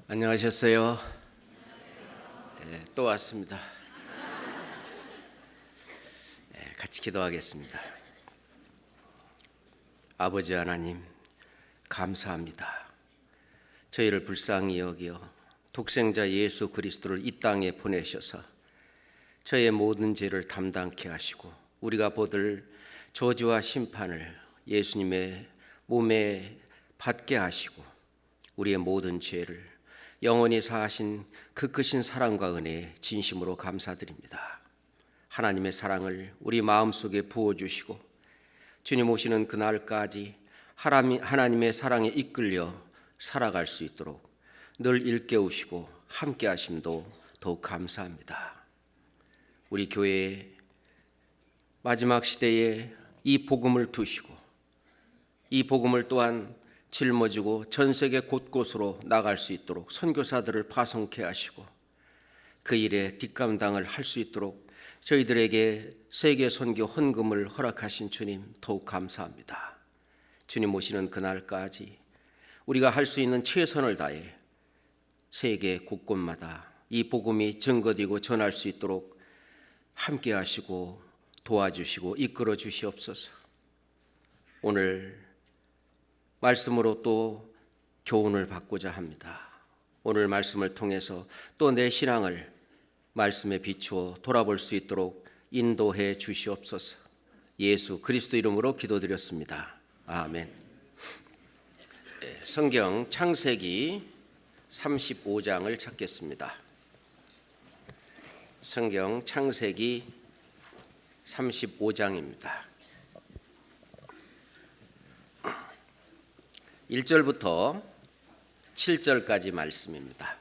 안녕하셨어요? 네, 또 왔습니다. 네, 같이 기도하겠습니다. 아버지 하나님, 감사합니다. 저희를 불쌍히 여겨 독생자 예수 그리스도를 이 땅에 보내셔서 저희의 모든 죄를 담당케 하시고 우리가 받을 저주와 심판을 예수님의 몸에 받게 하시고 우리의 모든 죄를 영원히 사하신 그 크신 사랑과 은혜에 진심으로 감사드립니다. 하나님의 사랑을 우리 마음속에 부어주시고 주님 오시는 그날까지 하나님의 사랑에 이끌려 살아갈 수 있도록 늘 일깨우시고 함께 하심도 더욱 감사합니다. 우리 교회의 마지막 시대에 이 복음을 두시고 이 복음을 또한 짊어지고 전 세계 곳곳으로 나갈 수 있도록 선교사들을 파송케 하시고 그 일에 뒷감당을 할 수 있도록 저희들에게 세계 선교 헌금을 허락하신 주님 더욱 감사합니다. 주님 오시는 그날까지 우리가 할 수 있는 최선을 다해 세계 곳곳마다 이 복음이 증거되고 전할 수 있도록 함께 하시고 도와주시고 이끌어 주시옵소서. 오늘 말씀으로 또 교훈을 받고자 합니다. 오늘 말씀을 통해서 또 내 신앙을 말씀에 비추어 돌아볼 수 있도록 인도해 주시옵소서. 예수 그리스도 이름으로 기도드렸습니다. 아멘. 성경 창세기 35장을 찾겠습니다. 성경 창세기 35장입니다. 1절부터 7절까지 말씀입니다.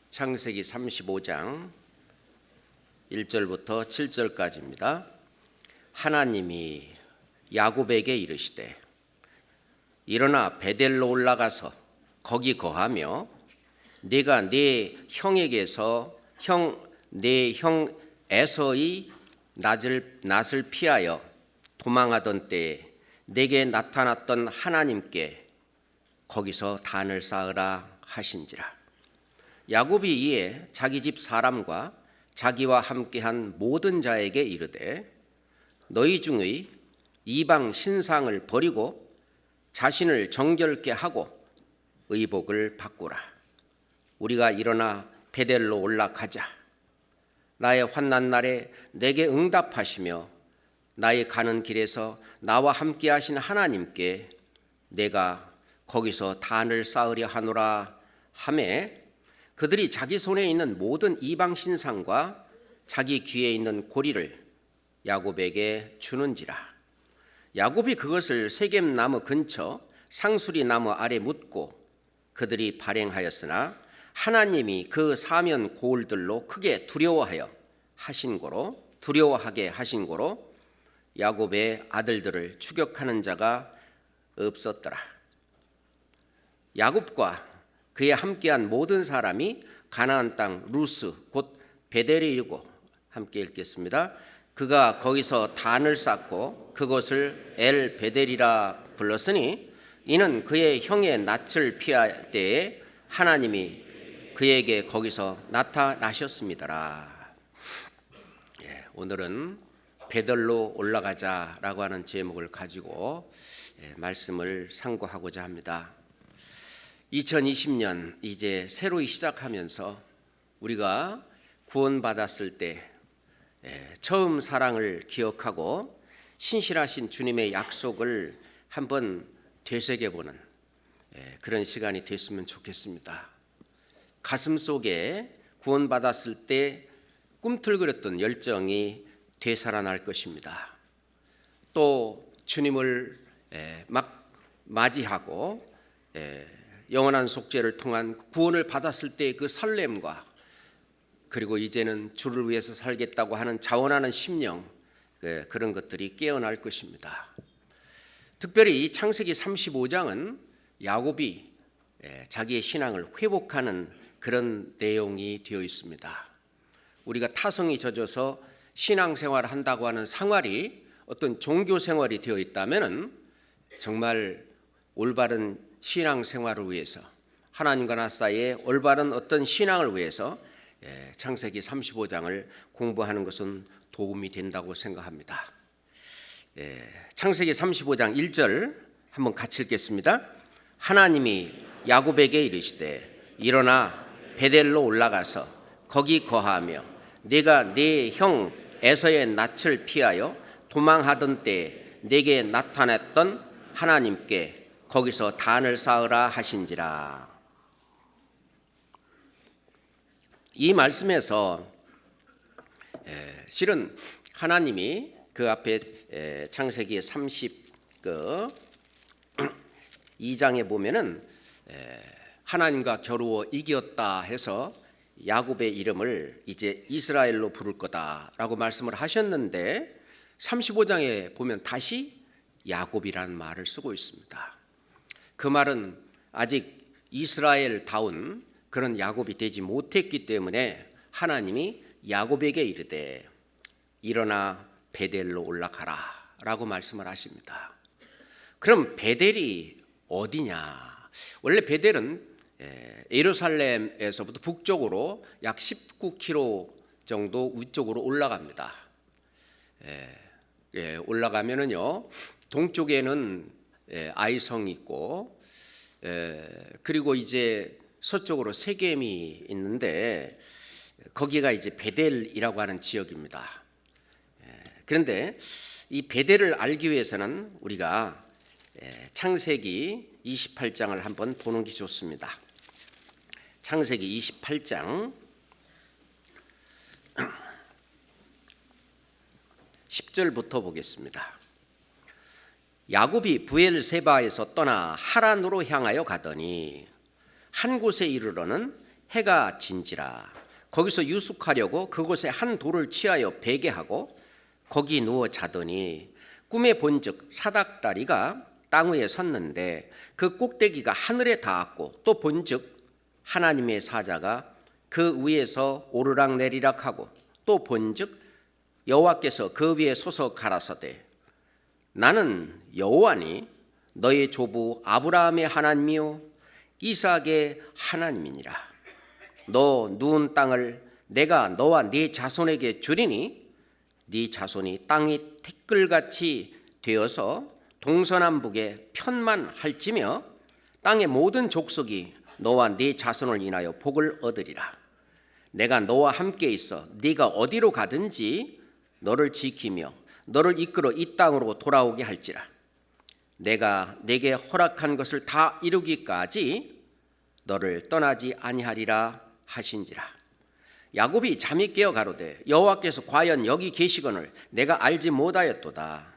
창세기 35장 1절부터 7절까지입니다. 하나님이 야곱에게 이르시되 일어나 베델로 올라가서 거기 거하며 네가 네 형에게서 네 형 에서의 낯을 피하여 도망하던 때에 내게 나타났던 하나님께 거기서 단을 쌓으라 하신지라. 야곱이 이에 자기 집 사람과 자기와 함께한 모든 자에게 이르되 너희 중의 이방 신상을 버리고 자신을 정결케 하고 의복을 바꾸라. 우리가 일어나 베델로 올라가자. 나의 환난 날에 내게 응답하시며 나의 가는 길에서 나와 함께하신 하나님께 내가 거기서 단을 쌓으려 하노라 하매 그들이 자기 손에 있는 모든 이방 신상과 자기 귀에 있는 고리를 야곱에게 주는지라. 야곱이 그것을 세겜 나무 근처 상수리 나무 아래 묻고 그들이 발행하였으나 하나님이 그 사면 고울들로 크게 두려워하게 하신 고로 야곱의 아들들을 추격하는 자가 없었더라. 야곱과 그에 함께한 모든 사람이 가나안 땅 루스 곧 베델에 이르고 함께 읽겠습니다. 그가 거기서 단을 쌓고 그곳을 엘 베델이라 불렀으니 이는 그의 형의 낯을 피할 때에 하나님이 그에게 거기서 나타나셨습니다라. 오늘은 베델로 올라가자라고 하는 제목을 가지고 말씀을 상고하고자 합니다. 2020년 이제 새로 시작하면서 우리가 구원받았을 때 처음 사랑을 기억하고 신실하신 주님의 약속을 한번 되새겨보는 그런 시간이 됐으면 좋겠습니다. 가슴 속에 구원받았을 때 꿈틀거렸던 열정이 되살아날 것입니다. 또 주님을 막 맞이하고 영원한 속죄를 통한 구원을 받았을 때 그 설렘과 그리고 이제는 주를 위해서 살겠다고 하는 자원하는 심령, 그런 것들이 깨어날 것입니다. 특별히 이 창세기 35장은 야곱이 자기의 신앙을 회복하는 그런 내용이 되어 있습니다. 우리가 타성이 젖어서 신앙생활을 한다고 하는 생활이 어떤 종교생활이 되어 있다면 정말 올바른 신앙생활을 위해서 하나님과 나 사이에 올바른 어떤 신앙을 위해서 창세기 35장을 공부하는 것은 도움이 된다고 생각합니다. 창세기 35장 1절 한번 같이 읽겠습니다. 하나님이 야곱에게 이르시되 일어나 베델로 올라가서 거기 거하며 네가 네 형 에서의 낯을 피하여 도망하던 때 네게 나타났던 하나님께 거기서 단을 쌓으라 하신지라. 이 말씀에서 실은 하나님이 그 앞에 창세기 32장에 보면은 하나님과 겨루어 이겼다 해서 야곱의 이름을 이제 이스라엘로 부를 거다라고 말씀을 하셨는데 35장에 보면 다시 야곱이라는 말을 쓰고 있습니다. 그 말은 아직 이스라엘다운 그런 야곱이 되지 못했기 때문에 하나님이 야곱에게 이르되 일어나 베델로 올라가라 라고 말씀을 하십니다. 그럼 베델이 어디냐? 원래 베델은 예루살렘에서부터 북쪽으로 약 19km 정도 위쪽으로 올라갑니다. 올라가면은요 동쪽에는 아이성이 있고 그리고 이제 서쪽으로 세겜이 있는데 거기가 이제 베델이라고 하는 지역입니다. 그런데 이 베델을 알기 위해서는 우리가 창세기 28장을 한번 보는 게 좋습니다. 창세기 28장 10절부터 보겠습니다. 야곱이 부엘세바에서 떠나 하란으로 향하여 가더니 한 곳에 이르러는 해가 진지라. 거기서 유숙하려고 그곳에 한 돌을 취하여 베게 하고 거기 누워 자더니 꿈에 본즉 사닥다리가 땅 위에 섰는데 그 꼭대기가 하늘에 닿았고 또 본즉 하나님의 사자가 그 위에서 오르락 내리락 하고 또 본즉 여호와께서 그 위에 솟아 가라사대 나는 여호와니 너의 조부 아브라함의 하나님이요 이삭의 하나님이니라. 너 누운 땅을 내가 너와 네 자손에게 주리니 네 자손이 땅이 티끌같이 되어서 동서남북에 편만할지며 땅의 모든 족속이 너와 네 자손을 인하여 복을 얻으리라. 내가 너와 함께 있어 네가 어디로 가든지 너를 지키며 너를 이끌어 이 땅으로 돌아오게 할지라. 내가 네게 허락한 것을 다 이루기까지 너를 떠나지 아니하리라 하신지라. 야곱이 잠이 깨어 가로되 여호와께서 과연 여기 계시거늘 내가 알지 못하였도다.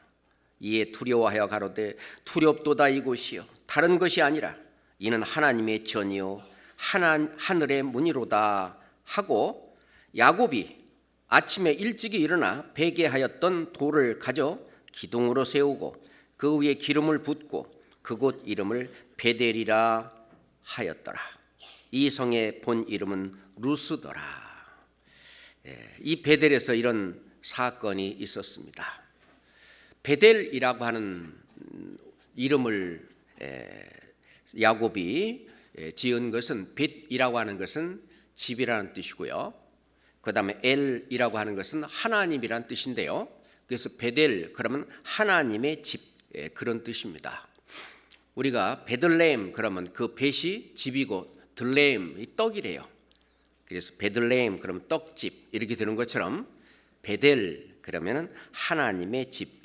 이에 두려워하여 가로되 두렵도다 이곳이요 다른 것이 아니라 이는 하나님의 전이요 하늘의 문이로다 하고 야곱이 아침에 일찍이 일어나 베게 하였던 돌을 가져 기둥으로 세우고 그 위에 기름을 붓고 그곳 이름을 베델이라 하였더라. 이 성의 본 이름은 루스더라. 이 베델에서 이런 사건이 있었습니다. 베델이라고 하는 이름을 야곱이 지은 것은 벳이라고 하는 것은 집이라는 뜻이고요. 그 다음에 엘이라고 하는 것은 하나님이라는 뜻인데요. 그래서 베델 그러면 하나님의 집 그런 뜻입니다. 우리가 베들레헴 그러면 그 벳이 집이고 들레헴이 떡이래요. 그래서 베들레헴 그러면 떡집 이렇게 되는 것처럼 베델 그러면은 하나님의 집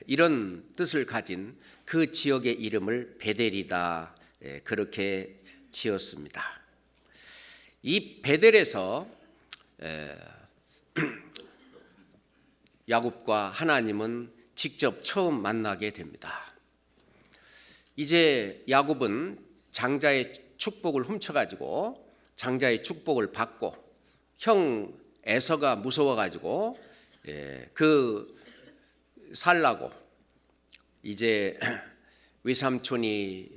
이런 뜻을 가진 그 지역의 이름을 베델이다 그렇게 지었습니다. 이 베델에서 야곱과 하나님은 직접 처음 만나게 됩니다. 이제 야곱은 장자의 축복을 훔쳐가지고 장자의 축복을 받고 형 에서가 무서워가지고 그 살라고 이제 외삼촌이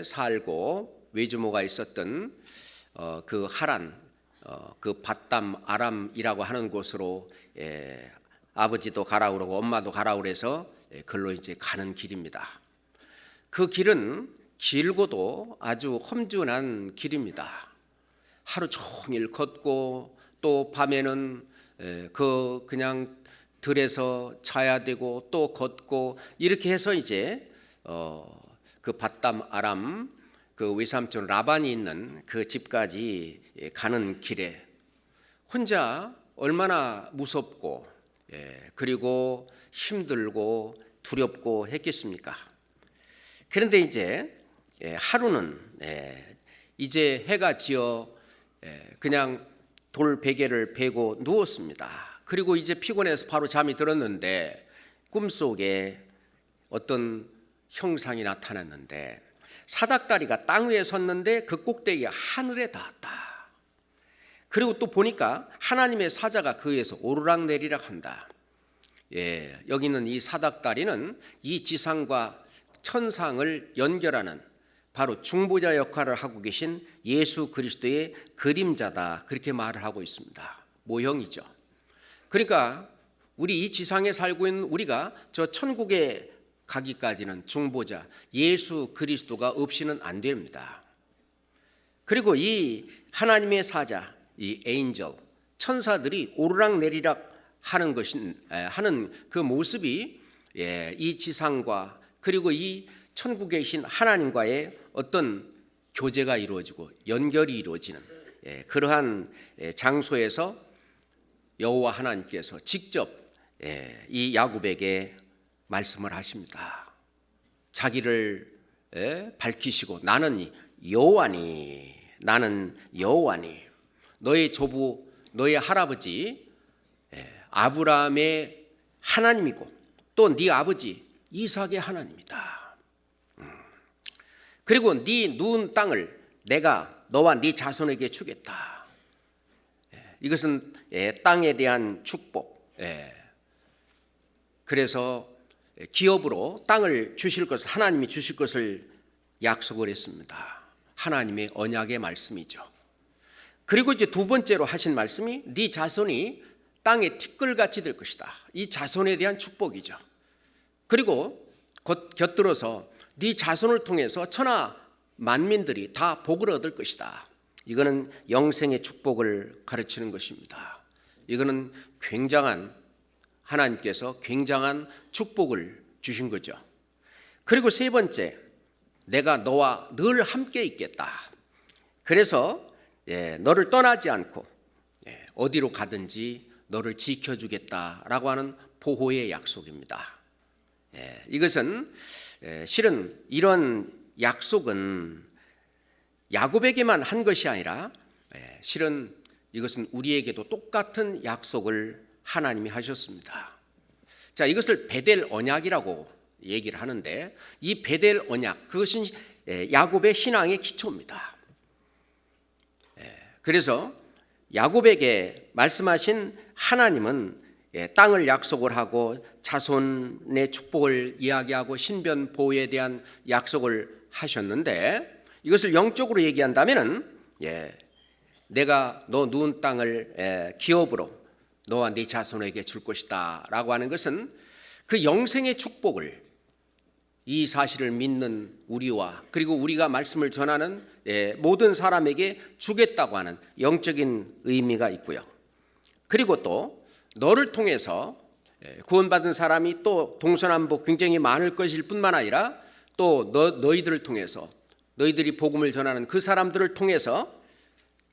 살고 외주모가 있었던 그 하란 그 밧담 아람이라고 하는 곳으로 아버지도 가라 그러고 엄마도 가라 그래서 글로 이제 가는 길입니다. 그 길은 길고도 아주 험준한 길입니다. 하루 종일 걷고 또 밤에는 그냥 들에서 자야 되고 또 걷고 이렇게 해서 이제 그 밧담 아람 그 외삼촌 라반이 있는 그 집까지 가는 길에 혼자 얼마나 무섭고 그리고 힘들고 두렵고 했겠습니까? 그런데 이제 하루는 이제 해가 지어 그냥 돌 베개를 베고 누웠습니다. 그리고 이제 피곤해서 바로 잠이 들었는데 꿈속에 어떤 형상이 나타났는데 사닥다리가 땅 위에 섰는데 그 꼭대기가 하늘에 닿았다. 그리고 또 보니까 하나님의 사자가 그 위에서 오르락내리락 한다. 여기 있는 이 사닥다리는 이 지상과 천상을 연결하는 바로 중보자 역할을 하고 계신 예수 그리스도의 그림자다. 그렇게 말을 하고 있습니다. 모형이죠. 그러니까 우리 이 지상에 살고 있는 우리가 저 천국에 가기까지는 중보자 예수 그리스도가 없이는 안 됩니다. 그리고 이 하나님의 사자, 이 에인절, 천사들이 오르락내리락 하는 그 모습이 이 지상과 그리고 이 천국에 계신 하나님과의 어떤 교제가 이루어지고 연결이 이루어지는 그러한 장소에서 여호와 하나님께서 직접 이 야곱에게 말씀을 하십니다. 자기를 밝히시고 나는 여호와니 너의 조부 너의 할아버지 아브라함의 하나님이고 또 네 아버지 이삭의 하나님이다. 그리고 네 누운 땅을 내가 너와 네 자손에게 주겠다. 이것은 땅에 대한 축복. 그래서 기업으로 땅을 주실 것을 하나님이 주실 것을 약속을 했습니다. 하나님의 언약의 말씀이죠. 그리고 이제 두 번째로 하신 말씀이 네 자손이 땅의 티끌같이 될 것이다. 이 자손에 대한 축복이죠. 그리고 곁들어서 네 자손을 통해서 천하 만민들이 다 복을 얻을 것이다. 이거는 영생의 축복을 가르치는 것입니다. 이거는 하나님께서 굉장한 축복을 주신 거죠. 그리고 세 번째, 내가 너와 늘 함께 있겠다. 그래서 너를 떠나지 않고 어디로 가든지 너를 지켜주겠다라고 하는 보호의 약속입니다. 이것은 실은 이런 약속은 야곱에게만 한 것이 아니라 실은 이것은 우리에게도 똑같은 약속을 하나님이 하셨습니다. 자, 이것을 베델 언약이라고 얘기를 하는데 이 베델 언약 그것은 야곱의 신앙의 기초입니다. 그래서 야곱에게 말씀하신 하나님은 땅을 약속을 하고 자손의 축복을 이야기하고 신변 보호에 대한 약속을 하셨는데 이것을 영적으로 얘기한다면은 내가 너 누운 땅을 기업으로 너와 네 자손에게 줄 것이다 라고 하는 것은 그 영생의 축복을 이 사실을 믿는 우리와 그리고 우리가 말씀을 전하는 모든 사람에게 주겠다고 하는 영적인 의미가 있고요. 그리고 또 너를 통해서 구원받은 사람이 또 동서남북 굉장히 많을 것일 뿐만 아니라 또 너희들을 통해서 너희들이 복음을 전하는 그 사람들을 통해서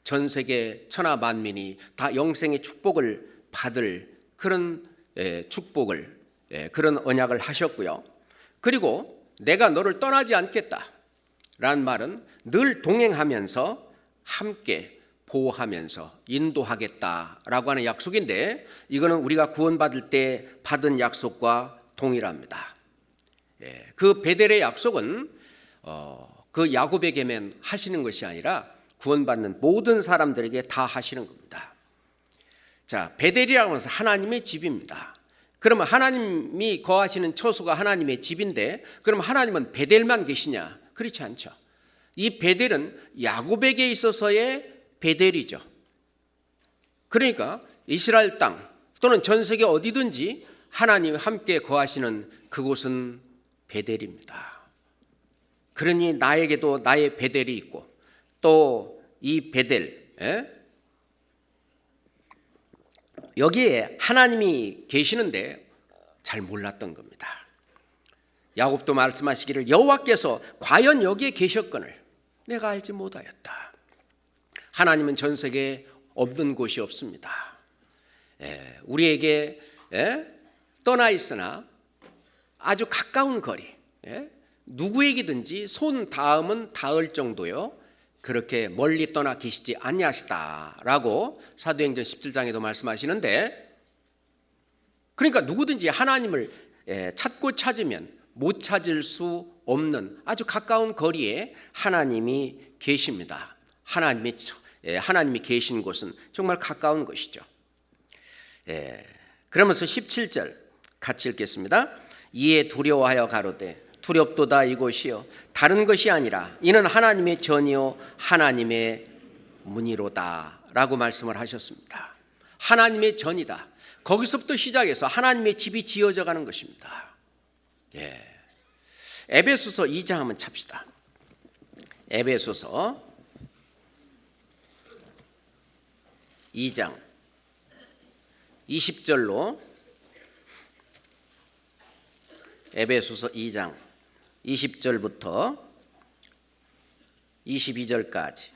전 세계 천하 만민이 다 영생의 축복을 받을 그런 축복을 그런 언약을 하셨고요. 그리고 내가 너를 떠나지 않겠다라는 말은 늘 동행하면서 함께 보호하면서 인도하겠다라고 하는 약속인데 이거는 우리가 구원받을 때 받은 약속과 동일합니다. 그 베델의 약속은 그 야곱에게만 하시는 것이 아니라 구원받는 모든 사람들에게 다 하시는 겁니다. 자, 베델이라고 해서 하나님의 집입니다. 그러면 하나님이 거하시는 처소가 하나님의 집인데 그럼 하나님은 베델만 계시냐? 그렇지 않죠. 이 베델은 야곱에게 있어서의 베델이죠. 그러니까 이스라엘 땅 또는 전 세계 어디든지 하나님 함께 거하시는 그곳은 베델입니다. 그러니 나에게도 나의 베델이 있고 또 이 베델, 여기에 하나님이 계시는데 잘 몰랐던 겁니다. 야곱도 말씀하시기를 여호와께서 과연 여기에 계셨거늘 내가 알지 못하였다. 하나님은 전 세계에 없는 곳이 없습니다. 우리에게 떠나 있으나 아주 가까운 거리, 누구에게든지 손 닿으면 닿을 정도요, 그렇게 멀리 떠나 계시지 아니하시다라고 사도행전 17장에도 말씀하시는데, 그러니까 누구든지 하나님을 찾고 찾으면 못 찾을 수 없는 아주 가까운 거리에 하나님이 계십니다. 하나님이 계신 곳은 정말 가까운 것이죠. 그러면서 17절 같이 읽겠습니다. 이에 두려워하여 가로되 두렵도다 이곳이요 다른 것이 아니라 이는 하나님의 전이요 하나님의 문이로다 라고 말씀을 하셨습니다. 하나님의 전이다. 거기서부터 시작해서 하나님의 집이 지어져 가는 것입니다. 에베소서 2장 한번 찹시다. 에베소서 2장 20절로, 에베소서 2장 20절부터 22절까지,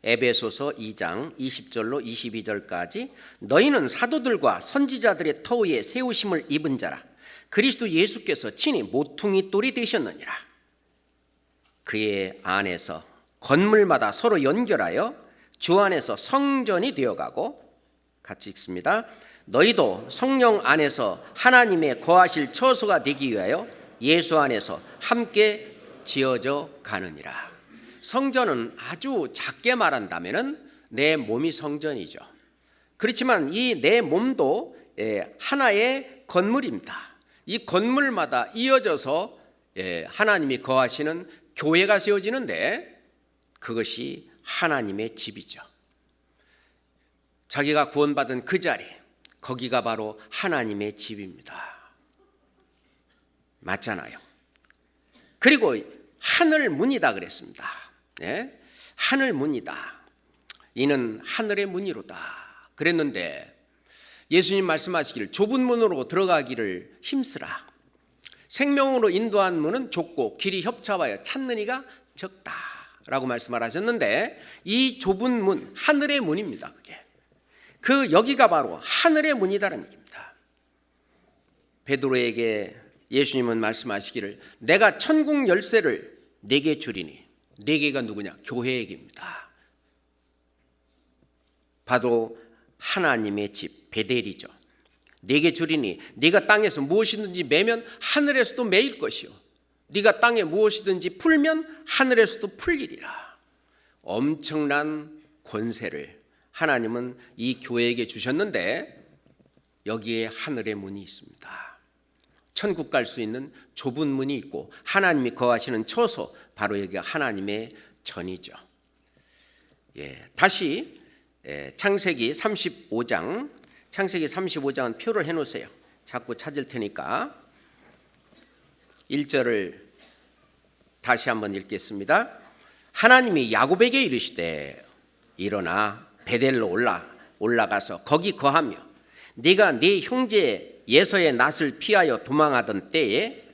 에베소서 2장 20절로 22절까지 너희는 사도들과 선지자들의 터위에 세우심을 입은 자라. 그리스도 예수께서 친히 모퉁이 돌이 되셨느니라. 그의 안에서 건물마다 서로 연결하여 주 안에서 성전이 되어가고, 같이 읽습니다. 너희도 성령 안에서 하나님의 거하실 처소가 되기 위하여 예수 안에서 함께 지어져 가느니라. 성전은 아주 작게 말한다면 내 몸이 성전이죠. 그렇지만 이 내 몸도 하나의 건물입니다. 이 건물마다 이어져서 하나님이 거하시는 교회가 세워지는데 그것이 하나님의 집이죠. 자기가 구원받은 그 자리, 거기가 바로 하나님의 집입니다. 맞잖아요. 그리고 하늘 문이다 그랬습니다. 하늘 문이다. 이는 하늘의 문이로다 그랬는데 예수님 말씀하시기를 좁은 문으로 들어가기를 힘쓰라. 생명으로 인도한 문은 좁고 길이 협착하여 찾는 이가 적다라고 말씀을 하셨는데, 이 좁은 문, 하늘의 문입니다. 그게 여기가 바로 하늘의 문이다라는 얘기입니다. 베드로에게 예수님은 말씀하시기를 내가 천국 열쇠를 네게 주리니, 네게가 누구냐? 교회 얘기입니다. 바로 하나님의 집 베델이죠. 네게 주리니 네가 땅에서 무엇이든지 매면 하늘에서도 매일 것이요 네가 땅에 무엇이든지 풀면 하늘에서도 풀리리라. 엄청난 권세를 하나님은 이 교회에게 주셨는데 여기에 하늘의 문이 있습니다. 천국 갈 수 있는 좁은 문이 있고 하나님이 거하시는 처소, 바로 여기가 하나님의 전이죠. 다시 창세기 35장, 창세기 35장은 표를 해놓으세요. 자꾸 찾을 테니까 1절을 다시 한번 읽겠습니다. 하나님이 야곱에게 이르시되 일어나 베델로 올라가서 거기 거하며 네가 네 형제 예서의 낫을 피하여 도망하던 때에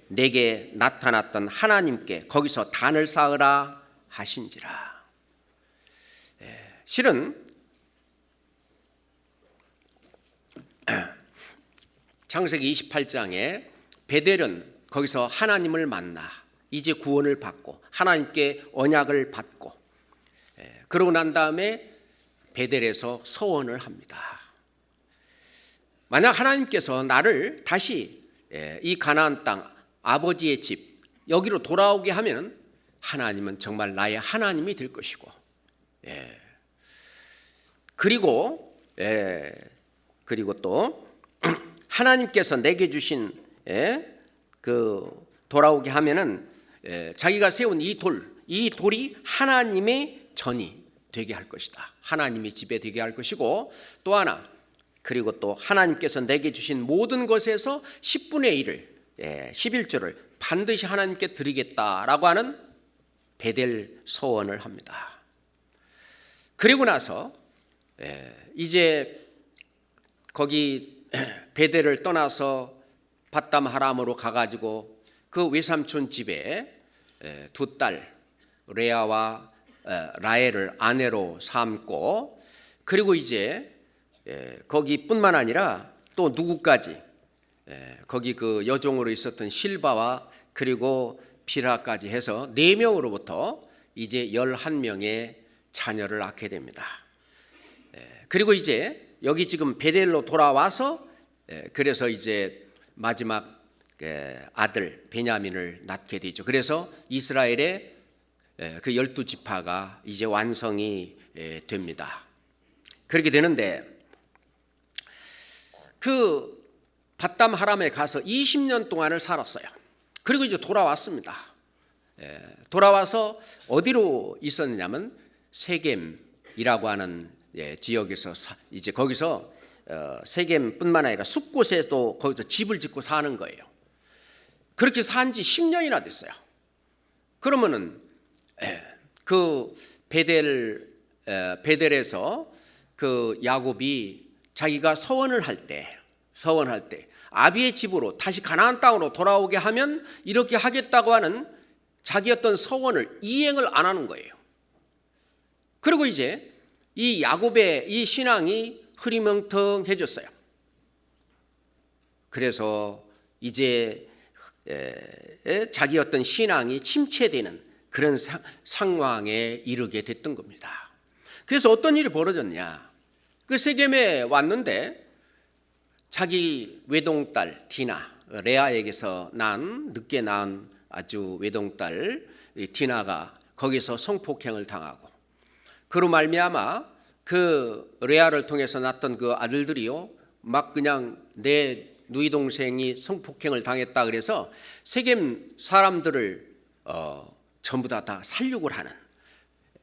내게 나타났던 하나님께 거기서 단을 쌓으라 하신지라. 실은 창세기 28장에 베델은 거기서 하나님을 만나 이제 구원을 받고 하나님께 언약을 받고, 그러고 난 다음에 베델에서 서원을 합니다. 만약 하나님께서 나를 다시 이 가나안 땅 아버지의 집 여기로 돌아오게 하면 하나님은 정말 나의 하나님이 될 것이고, 그리고 또 하나님께서 내게 주신 그 돌아오게 하면은 자기가 세운 이 돌이 하나님의 전이 되게 할 것이다. 하나님의 집에 되게 할 것이고, 또 하나, 그리고 또 하나님께서 내게 주신 모든 것에서 10분의 1을 11조를 반드시 하나님께 드리겠다라고 하는 베델 소원을 합니다. 그리고 나서 이제 거기 베델을 떠나서 밧담 하람으로 가가지고 그 외삼촌 집에 두 딸 레아와 라헬을 아내로 삼고, 그리고 이제 거기뿐만 아니라 또 누구까지, 거기 그 여종으로 있었던 실바와 그리고 비라까지 해서 4명으로부터 이제 11명의 자녀를 낳게 됩니다. 그리고 이제 여기 지금 베델로 돌아와서 그래서 이제 마지막 아들 베냐민을 낳게 되죠. 그래서 이스라엘의 그 12지파가 이제 완성이 됩니다. 그렇게 되는데 그 밧담 하람에 가서 20년 동안을 살았어요. 그리고 이제 돌아왔습니다. 돌아와서 어디로 있었느냐면 세겜이라고 하는 지역에서 이제 거기서 세겜뿐만 아니라 숲곳에도 거기서 집을 짓고 사는 거예요. 그렇게 산 지 10년이나 됐어요. 그러면은 그 베델에서 그 야곱이 자기가 서원을 할 때 아비의 집으로 다시 가나안 땅으로 돌아오게 하면 이렇게 하겠다고 하는 자기 어떤 서원을 이행을 안 하는 거예요. 그리고 이제 이 야곱의 이 신앙이 흐리멍텅해졌어요. 그래서 이제 자기 어떤 신앙이 침체되는 그런 상황에 이르게 됐던 겁니다. 그래서 어떤 일이 벌어졌냐? 그 세겜에 왔는데 자기 외동딸 디나, 레아에게서 늦게 낳은 아주 외동딸 디나가 거기서 성폭행을 당하고, 그로 말미암아 그 레아를 통해서 낳았던 그 아들들이요 막 그냥 내 누이 동생이 성폭행을 당했다 그래서 세겜 사람들을 전부 다 살육을 하는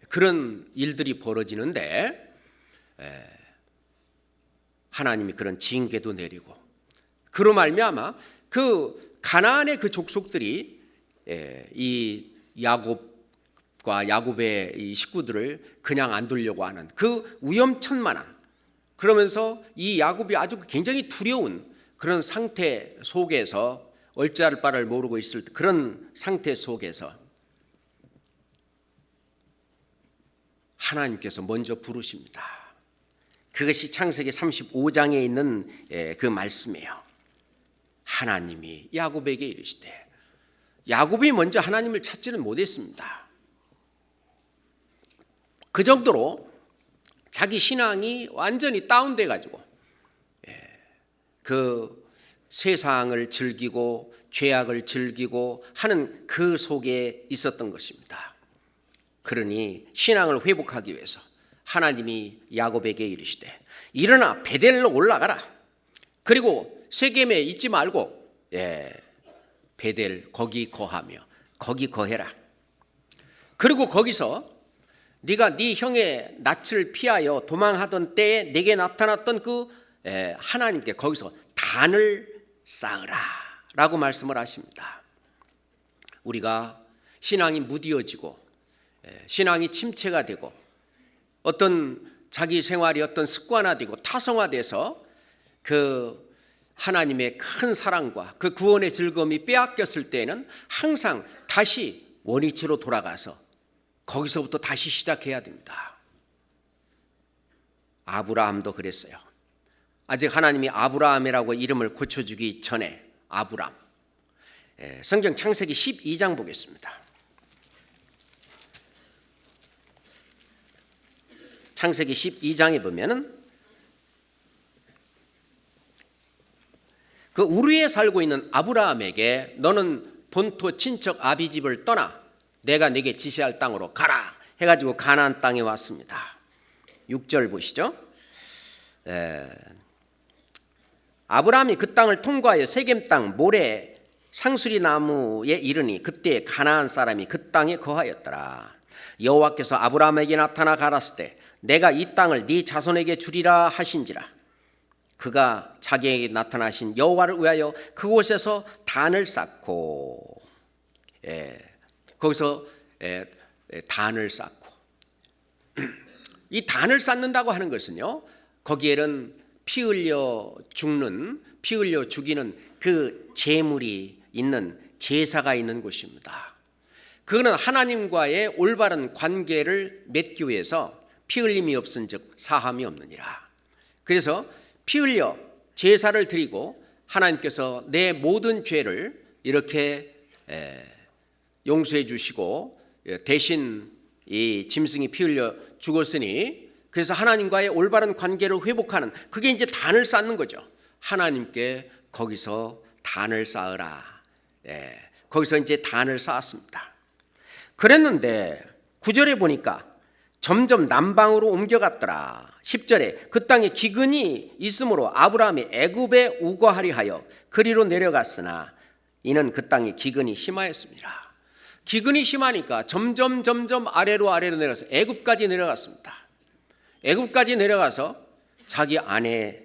그런 일들이 벌어지는데 하나님이 그런 징계도 내리고, 그로 말미암아 그 가나안의 그 족속들이 이 야곱과 야곱의 이 식구들을 그냥 안 두려고 하는 그 위험천만한, 그러면서 이 야곱이 아주 굉장히 두려운 그런 상태 속에서 얼찌할 바를 모르고 있을 그런 상태 속에서 하나님께서 먼저 부르십니다. 그것이 창세기 35장에 있는 그 말씀이에요. 하나님이 야곱에게 이르시되, 야곱이 먼저 하나님을 찾지는 못했습니다. 그 정도로 자기 신앙이 완전히 다운돼 가지고 그 세상을 즐기고 죄악을 즐기고 하는 그 속에 있었던 것입니다. 그러니 신앙을 회복하기 위해서 하나님이 야곱에게 이르시되 일어나 베델로 올라가라. 그리고 세겜에 있지 말고 베델 거기 거하며 거기 거해라. 그리고 거기서 네가 네 형의 낯을 피하여 도망하던 때에 내게 나타났던 그 하나님께 거기서 단을 쌓으라 라고 말씀을 하십니다. 우리가 신앙이 무디어지고 신앙이 침체가 되고 어떤 자기 생활이 어떤 습관화되고 타성화돼서 그 하나님의 큰 사랑과 그 구원의 즐거움이 빼앗겼을 때에는 항상 다시 원위치로 돌아가서 거기서부터 다시 시작해야 됩니다. 아브라함도 그랬어요. 아직 하나님이 아브라함이라고 이름을 고쳐주기 전에 아브람. 성경 창세기 12장 보겠습니다. 창세기 12장에 보면은 그 우르에 살고 있는 아브라함에게 너는 본토 친척 아비 집을 떠나 내가 네게 지시할 땅으로 가라 해가지고 가나안 땅에 왔습니다. 6절 보시죠. 아브라함이 그 땅을 통과하여 세겜 땅 모래 상수리 나무에 이르니 그때 가나안 사람이 그 땅에 거하였더라. 여호와께서 아브라함에게 나타나 가라사대 내가 이 땅을 네 자손에게 주리라 하신지라. 그가 자기에게 나타나신 여호와를 위하여 그곳에서 단을 쌓고 거기서 단을 쌓고, 이 단을 쌓는다고 하는 것은요, 거기에는 피 흘려 죽이는 그 제물이 있는, 제사가 있는 곳입니다. 그거는 하나님과의 올바른 관계를 맺기 위해서 피 흘림이 없은즉 사함이 없느니라. 그래서 피 흘려 제사를 드리고 하나님께서 내 모든 죄를 이렇게 용서해 주시고 대신 이 짐승이 피 흘려 죽었으니, 그래서 하나님과의 올바른 관계를 회복하는, 그게 이제 단을 쌓는 거죠. 하나님께 거기서 단을 쌓으라. 거기서 이제 단을 쌓았습니다. 그랬는데 9절에 보니까 점점 남방으로 옮겨갔더라. 10절에 그 땅에 기근이 있으므로 아브라함이 애굽에 우거하려 하여 그리로 내려갔으나 이는 그 땅에 기근이 심하였습니다. 기근이 심하니까 점점 아래로 내려가서 애굽까지 내려갔습니다. 애굽까지 내려가서 자기 아내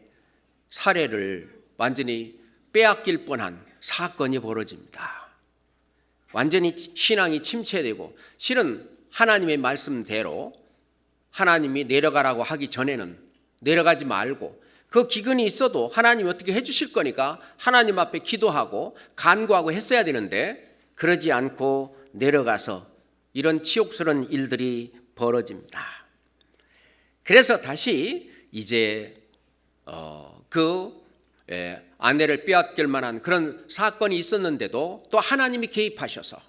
사례를 완전히 빼앗길 뻔한 사건이 벌어집니다. 완전히 신앙이 침체되고, 실은 하나님의 말씀대로 하나님이 내려가라고 하기 전에는 내려가지 말고, 그 기근이 있어도 하나님이 어떻게 해주실 거니까 하나님 앞에 기도하고 간구하고 했어야 되는데, 그러지 않고 내려가서 이런 치욕스러운 일들이 벌어집니다. 그래서 다시 이제 아내를 빼앗길 만한 그런 사건이 있었는데도 또 하나님이 개입하셔서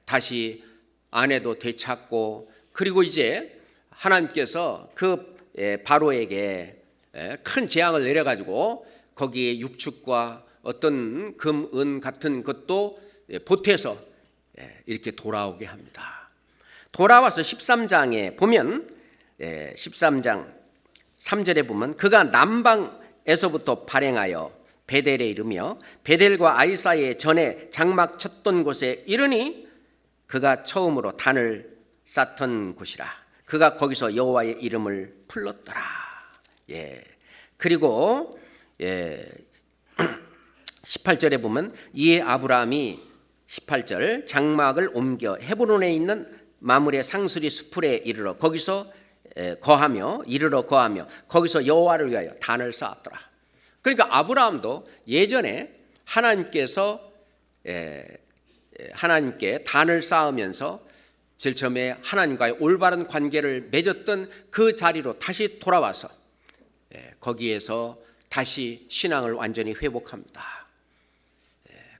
다시 아내도 되찾고, 그리고 이제 하나님께서 그 바로에게 큰 재앙을 내려가지고 거기에 육축과 어떤 금, 은 같은 것도 보태서 이렇게 돌아오게 합니다. 돌아와서 13장에 보면 13장 3절에 보면 그가 남방에서부터 발행하여 베델에 이르며 베델과 아이 사이에 전에 장막 쳤던 곳에 이르니 그가 처음으로 단을 쌓던 곳이라. 그가 거기서 여호와의 이름을 불렀더라. 그리고 18절에 보면 이에 아브라함이 18절 장막을 옮겨 헤브론에 있는 마므레 상수리 수풀에 이르러 거기서 거하며 거기서 여호와를 위하여 단을 쌓았더라. 그러니까 아브라함도 예전에 하나님께 단을 쌓으면서 제일 처음에 하나님과의 올바른 관계를 맺었던 그 자리로 다시 돌아와서 거기에서 다시 신앙을 완전히 회복합니다.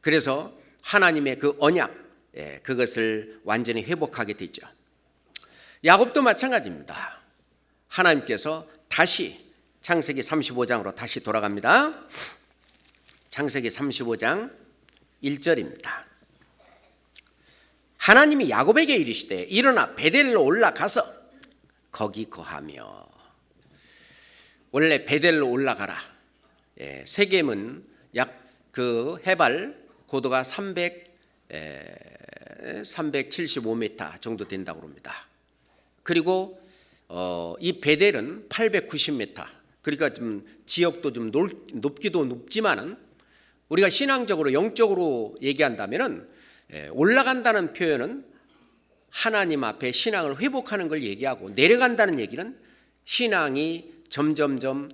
그래서 하나님의 그 언약, 그것을 완전히 회복하게 되죠. 야곱도 마찬가지입니다. 하나님께서 다시 창세기 35장으로 다시 돌아갑니다. 창세기 35장 1절입니다. 하나님이 야곱에게 이르시되 일어나 베델로 올라가서 거기 거하며. 원래 베델로 올라가라. 세겜은 약 그 해발 고도가 375m 정도 된다고 합니다. 그리고 이 베델은 890m. 그러니까 좀 지역도 좀 높기도 높지만은 우리가 신앙적으로 영적으로 얘기한다면은 올라간다는 표현은 하나님 앞에 신앙을 회복하는 걸 얘기하고, 내려간다는 얘기는 신앙이 점점점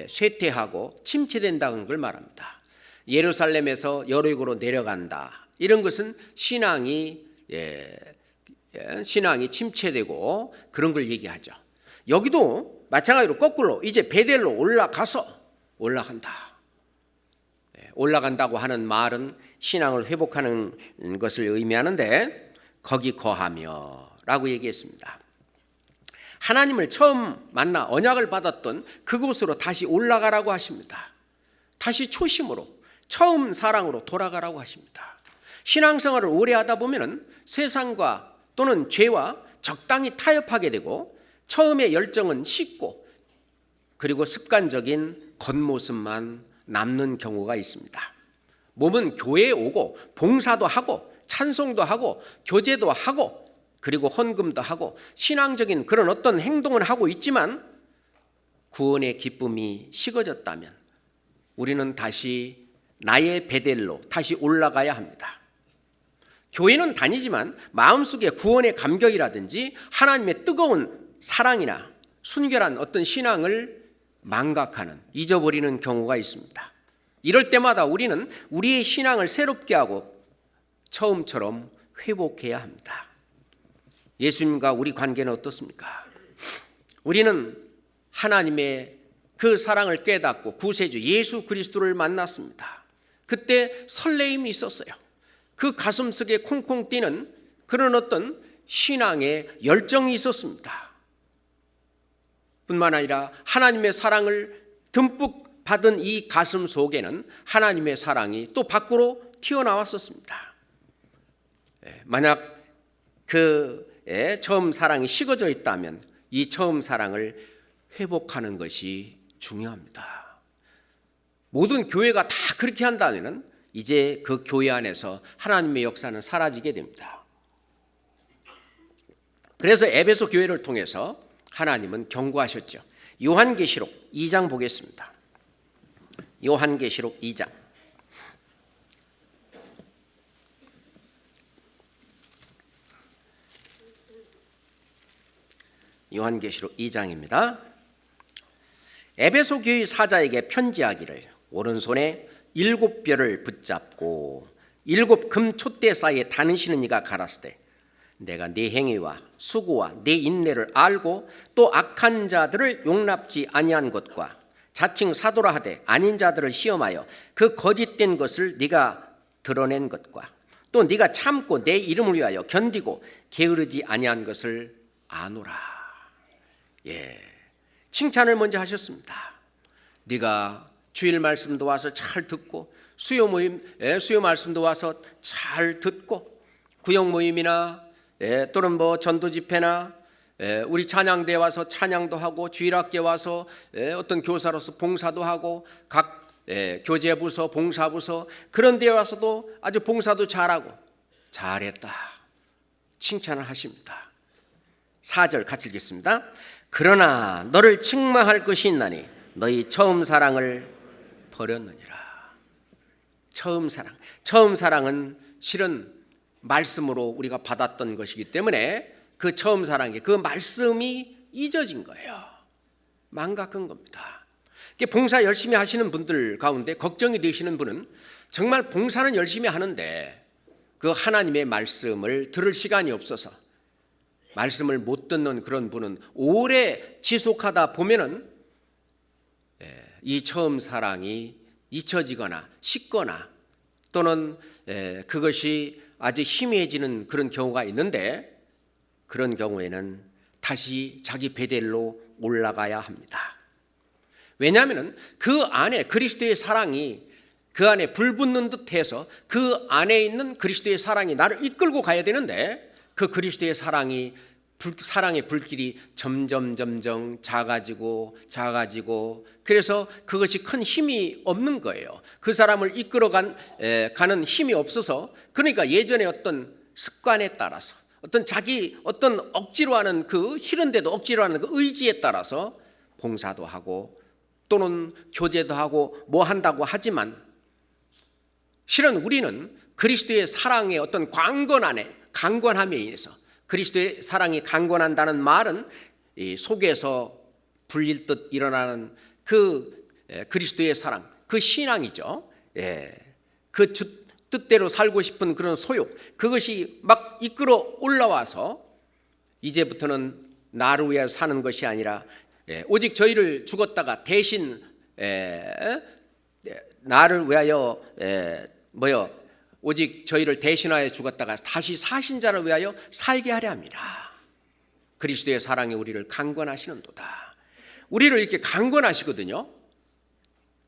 쇠퇴하고 침체된다는 걸 말합니다. 예루살렘에서 여리고로 내려간다. 이런 것은 신앙이 침체되고 그런 걸 얘기하죠. 여기도 마찬가지로 거꾸로 이제 베델로 올라간다. 올라간다고 하는 말은 신앙을 회복하는 것을 의미하는데 거기 거하며 라고 얘기했습니다. 하나님을 처음 만나 언약을 받았던 그곳으로 다시 올라가라고 하십니다. 다시 초심으로, 처음 사랑으로 돌아가라고 하십니다. 신앙생활을 오래 하다 보면 세상과 또는 죄와 적당히 타협하게 되고 처음의 열정은 식고 그리고 습관적인 겉모습만 남는 경우가 있습니다. 몸은 교회에 오고 봉사도 하고 찬송도 하고 교제도 하고 그리고 헌금도 하고 신앙적인 그런 어떤 행동을 하고 있지만 구원의 기쁨이 식어졌다면 우리는 다시 나의 베델로 다시 올라가야 합니다. 교회는 다니지만 마음속에 구원의 감격이라든지 하나님의 뜨거운 사랑이나 순결한 어떤 신앙을 망각하는, 잊어버리는 경우가 있습니다. 이럴 때마다 우리는 우리의 신앙을 새롭게 하고 처음처럼 회복해야 합니다. 예수님과 우리 관계는 어떻습니까? 우리는 하나님의 그 사랑을 깨닫고 구세주 예수 그리스도를 만났습니다. 그때 설레임이 있었어요. 그 가슴속에 콩콩 뛰는 그런 어떤 신앙의 열정이 있었습니다. 뿐만 아니라 하나님의 사랑을 듬뿍 받은 이 가슴 속에는 하나님의 사랑이 또 밖으로 튀어나왔었습니다. 만약 그 처음 사랑이 식어져 있다면 이 처음 사랑을 회복하는 것이 중요합니다. 모든 교회가 다 그렇게 한다면 이제 그 교회 안에서 하나님의 역사는 사라지게 됩니다. 그래서 에베소 교회를 통해서 하나님은 경고하셨죠. 요한계시록 2장 보겠습니다. 요한계시록 2장. 요한계시록 2장입니다. 에베소 교회 사자에게 편지하기를 오른손에 7뼈를 붙잡고 7 금 촛대 사이에 다니시는 이가 가라사대 내가 네 행위와 수고와 네 인내를 알고 또 악한 자들을 용납지 아니한 것과 자칭 사도라 하되 아닌 자들을 시험하여 그 거짓된 것을 네가 드러낸 것과 또 네가 참고 내 이름을 위하여 견디고 게으르지 아니한 것을 아노라. 칭찬을 먼저 하셨습니다. 네가 주일 말씀도 와서 잘 듣고 수요 말씀도 와서 잘 듣고 구역 모임이나 또는 전도 집회나 우리 찬양대에 와서 찬양도 하고 주일학교에 와서 어떤 교사로서 봉사도 하고 각 교제부서 봉사부서 그런 데에 와서도 아주 봉사도 잘하고 잘했다 칭찬을 하십니다. 4절 같이 읽겠습니다. 그러나 너를 책망할 것이 있나니 너희 처음 사랑을 버렸느니라. 처음 사랑은 실은 말씀으로 우리가 받았던 것이기 때문에 그 처음 사랑이 그 말씀이 잊어진 거예요. 망각한 겁니다. 봉사 열심히 하시는 분들 가운데 걱정이 되시는 분은 정말 봉사는 열심히 하는데 그 하나님의 말씀을 들을 시간이 없어서 말씀을 못 듣는 그런 분은 오래 지속하다 보면은 이 처음 사랑이 잊혀지거나 식거나 또는 그것이 아주 희미해지는 그런 경우가 있는데 그런 경우에는 다시 자기 베델로 올라가야 합니다. 왜냐하면 그 안에 그리스도의 사랑이 그 안에 불붙는 듯해서 그 안에 있는 그리스도의 사랑이 나를 이끌고 가야 되는데 그 그리스도의 사랑의 불길이 점점 작아지고 그래서 그것이 큰 힘이 없는 거예요. 그 사람을 이끌어가는 힘이 없어서 그러니까 예전에 어떤 습관에 따라서 어떤 억지로 하는 그 싫은데도 억지로 하는 그 의지에 따라서 봉사도 하고 또는 교제도 하고 뭐 한다고 하지만 실은 우리는 그리스도의 사랑의 어떤 강건함에 인해서 그리스도의 사랑이 강건한다는 말은 이 속에서 불릴 듯 일어나는 그 그리스도의 사랑, 그 신앙이죠. 그 뜻대로 살고 싶은 그런 소욕, 그것이 막 이끌어 올라와서 이제부터는 나를 위하여 사는 것이 아니라 오직 저희를 죽었다가 대신 나를 위하여 오직 저희를 대신하여 죽었다가 다시 사신 자를 위하여 살게 하려 합니다. 그리스도의 사랑이 우리를 강건하시는도다. 우리를 이렇게 강건하시거든요.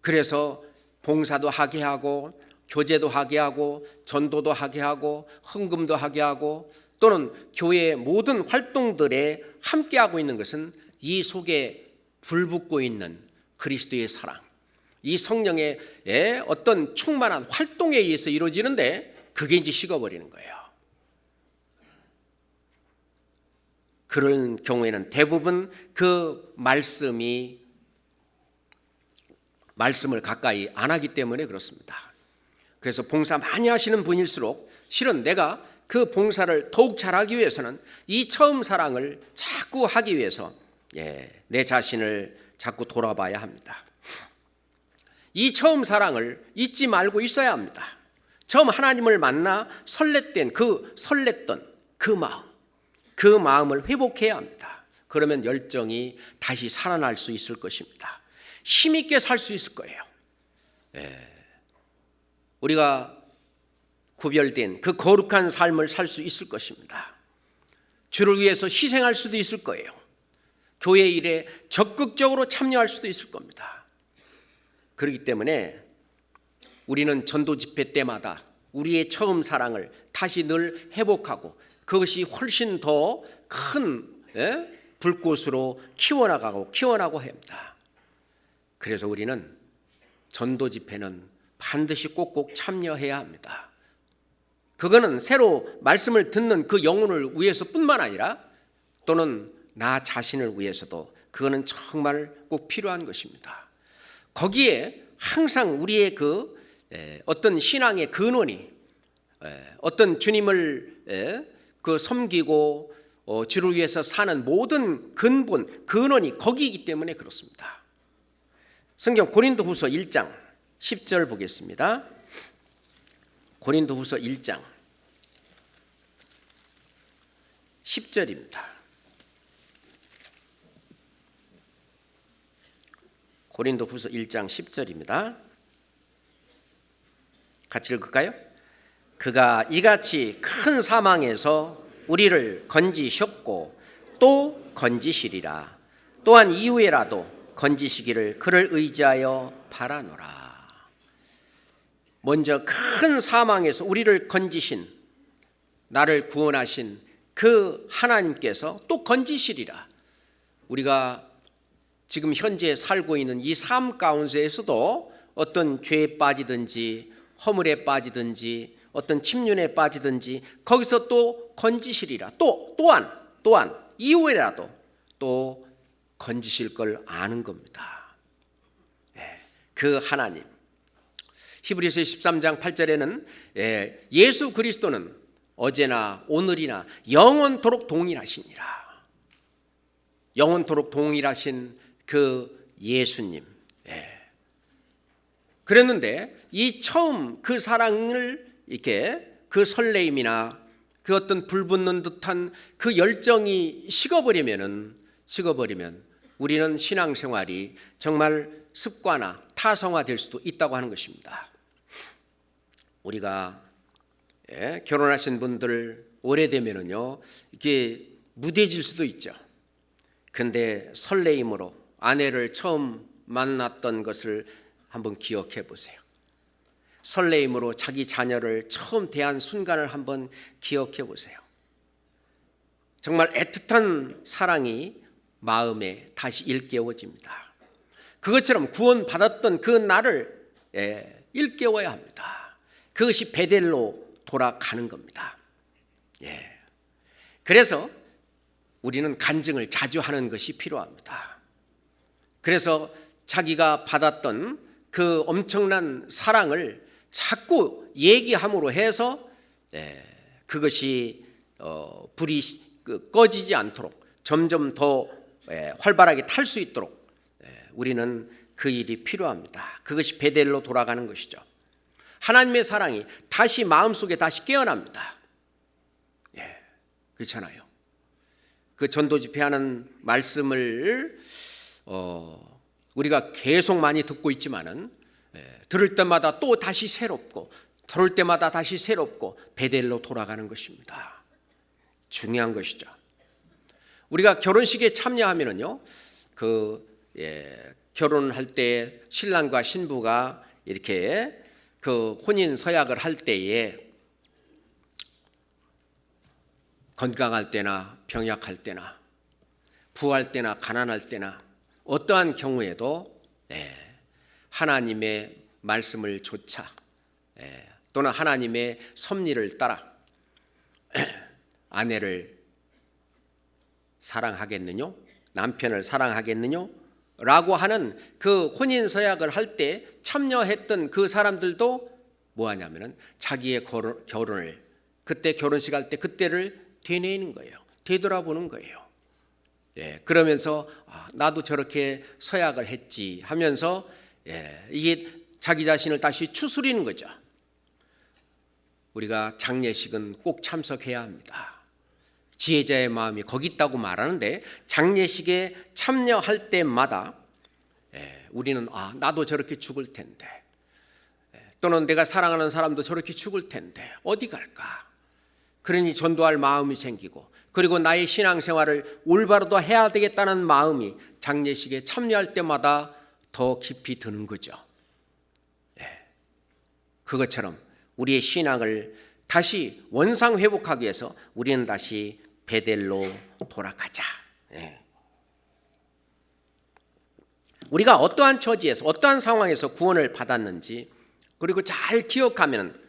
그래서 봉사도 하게 하고 교제도 하게 하고 전도도 하게 하고 헌금도 하게 하고 또는 교회의 모든 활동들에 함께하고 있는 것은 이 속에 불붙고 있는 그리스도의 사랑, 이 성령의 어떤 충만한 활동에 의해서 이루어지는데 그게 이제 식어버리는 거예요. 그런 경우에는 대부분 그 말씀을 가까이 안 하기 때문에 그렇습니다. 그래서 봉사 많이 하시는 분일수록 실은 내가 그 봉사를 더욱 잘하기 위해서는 이 처음 사랑을 자꾸 하기 위해서 내 자신을 자꾸 돌아봐야 합니다. 이 처음 사랑을 잊지 말고 있어야 합니다. 처음 하나님을 만나 설렜던 그 마음을 회복해야 합니다. 그러면 열정이 다시 살아날 수 있을 것입니다. 힘있게 살 수 있을 거예요. 우리가 구별된 그 거룩한 삶을 살 수 있을 것입니다. 주를 위해서 희생할 수도 있을 거예요. 교회 일에 적극적으로 참여할 수도 있을 겁니다. 그렇기 때문에 우리는 전도 집회 때마다 우리의 처음 사랑을 다시 늘 회복하고 그것이 훨씬 더 큰 불꽃으로 키워나가고 합니다. 그래서 우리는 전도 집회는 반드시 꼭꼭 참여해야 합니다. 그거는 새로 말씀을 듣는 그 영혼을 위해서뿐만 아니라 또는 나 자신을 위해서도 그거는 정말 꼭 필요한 것입니다. 거기에 항상 우리의 그 어떤 신앙의 근원이 어떤 주님을 그 섬기고 주를 위해서 사는 모든 근원이 거기이기 때문에 그렇습니다. 성경 고린도후서 1장 10절 보겠습니다. 고린도후서 1장 10절입니다. 고린도후서 1장 10절입니다. 같이 읽을까요? 그가 이같이 큰 사망에서 우리를 건지셨고 또 건지시리라. 또한 이후에라도 건지시기를 그를 의지하여 바라노라. 먼저 큰 사망에서 우리를 건지신, 나를 구원하신 그 하나님께서 또 건지시리라. 우리가 지금 현재 살고 있는 이 삶 가운데에서도 어떤 죄에 빠지든지 허물에 빠지든지 어떤 침륜에 빠지든지 거기서 또 건지시리라. 또한 이후에라도 또 건지실 걸 아는 겁니다. 그 하나님. 히브리서 13장 8절에는 예수 그리스도는 어제나 오늘이나 영원토록 동일하시니라. 영원토록 동일하신 그 예수님. 그랬는데 이 처음 그 사랑을 이렇게 그 설레임이나 그 어떤 불붙는 듯한 그 열정이 식어버리면 우리는 신앙생활이 정말 습관화, 타성화될 수도 있다고 하는 것입니다. 우리가 결혼하신 분들 오래되면은요 이게 무뎌질 수도 있죠. 근데 설레임으로 아내를 처음 만났던 것을 한번 기억해 보세요. 설레임으로 자기 자녀를 처음 대한 순간을 한번 기억해 보세요. 정말 애틋한 사랑이 마음에 다시 일깨워집니다. 그것처럼 구원받았던 그 날을 일깨워야 합니다. 그것이 베델로 돌아가는 겁니다. 그래서 우리는 간증을 자주 하는 것이 필요합니다. 그래서 자기가 받았던 그 엄청난 사랑을 자꾸 얘기함으로 해서 그것이 불이 꺼지지 않도록 점점 더 활발하게 탈 수 있도록 우리는 그 일이 필요합니다. 그것이 베델로 돌아가는 것이죠. 하나님의 사랑이 다시 마음속에 다시 깨어납니다. 그렇잖아요. 그 전도 집회하는 말씀을 우리가 계속 많이 듣고 있지만은 들을 때마다 또 다시 새롭고 들을 때마다 다시 새롭고 베델로 돌아가는 것입니다. 중요한 것이죠. 우리가 결혼식에 참여하면은요, 결혼할 때 신랑과 신부가 이렇게 그 혼인 서약을 할 때에 건강할 때나 병약할 때나 부할 때나 가난할 때나 어떠한 경우에도 하나님의 말씀을 조차 또는 하나님의 섭리를 따라 아내를 사랑하겠느냐? 남편을 사랑하겠느냐? 라고 하는 그 혼인 서약을 할 때 참여했던 그 사람들도 뭐 하냐면은 자기의 결혼을 그때 결혼식 할 때 그때를 되뇌이는 거예요. 되돌아보는 거예요. 그러면서 나도 저렇게 서약을 했지 하면서 이게 자기 자신을 다시 추스리는 거죠. 우리가 장례식은 꼭 참석해야 합니다. 지혜자의 마음이 거기 있다고 말하는데 장례식에 참여할 때마다 우리는 나도 저렇게 죽을 텐데, 또는 내가 사랑하는 사람도 저렇게 죽을 텐데 어디 갈까? 그러니 전도할 마음이 생기고, 그리고 나의 신앙생활을 올바로 해야 되겠다는 마음이 장례식에 참여할 때마다 더 깊이 드는 거죠. 그것처럼 우리의 신앙을 다시 원상 회복하기 위해서 우리는 다시 베델로 돌아가자. 우리가 어떠한 처지에서 어떠한 상황에서 구원을 받았는지, 그리고 잘 기억하면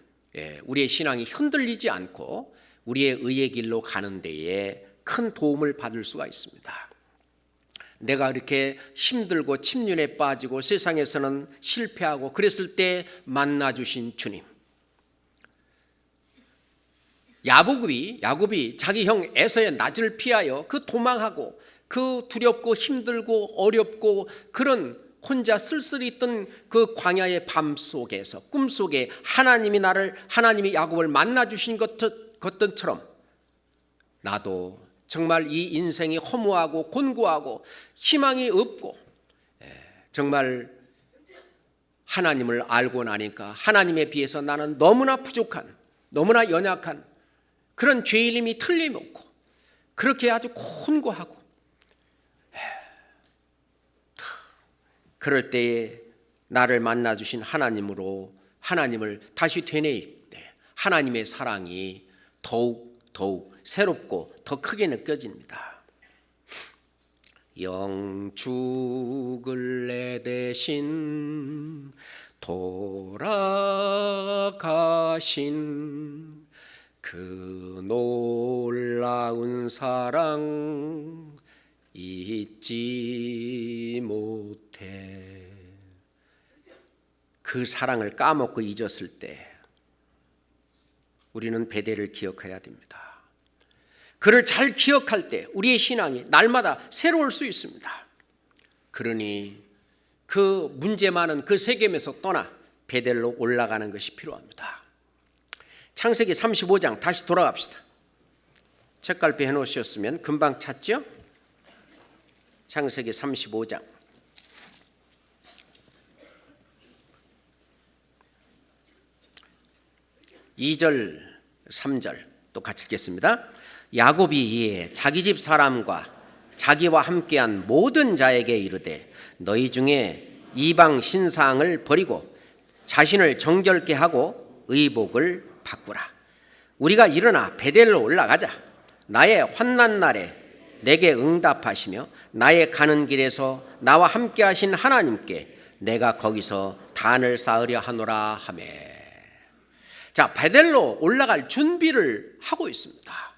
우리의 신앙이 흔들리지 않고 우리의 의의 길로 가는 데에 큰 도움을 받을 수가 있습니다. 내가 이렇게 힘들고 침륜에 빠지고 세상에서는 실패하고 그랬을 때 만나주신 주님. 야곱이 자기 형 에서의 낯을 피하여 그 도망하고 그 두렵고 힘들고 어렵고 그런 혼자 쓸쓸히 있던 그 광야의 밤 속에서 꿈속에 하나님이 야곱을 만나주신 것처럼 나도 정말 이 인생이 허무하고 곤고하고 희망이 없고 정말 하나님을 알고 나니까 하나님에 비해서 나는 너무나 부족한, 너무나 연약한 그런 죄인임이 틀림없고 그렇게 아주 곤고하고, 그럴 때에 나를 만나주신 하나님을 다시 되뇌일 때 하나님의 사랑이 더욱 새롭고 더 크게 느껴집니다. 영 죽을 내 대신 돌아가신 그 놀라운 사랑 잊지 못해. 그 사랑을 까먹고 잊었을 때 우리는 베델을 기억해야 됩니다. 그를 잘 기억할 때 우리의 신앙이 날마다 새로울 수 있습니다. 그러니 그 문제 많은 그 세겜에서 떠나 베델로 올라가는 것이 필요합니다. 창세기 35장 다시 돌아갑시다. 책갈피 해놓으셨으면 금방 찾죠? 창세기 35장 2절 3절 또 같이 읽겠습니다. 야곱이 이에 자기 집 사람과 자기와 함께한 모든 자에게 이르되 너희 중에 이방 신상을 버리고 자신을 정결케 하고 의복을 바꾸라. 우리가 일어나 베델로 올라가자. 나의 환난 날에 내게 응답하시며 나의 가는 길에서 나와 함께 하신 하나님께 내가 거기서 단을 쌓으려 하노라 하매. 자, 베델로 올라갈 준비를 하고 있습니다.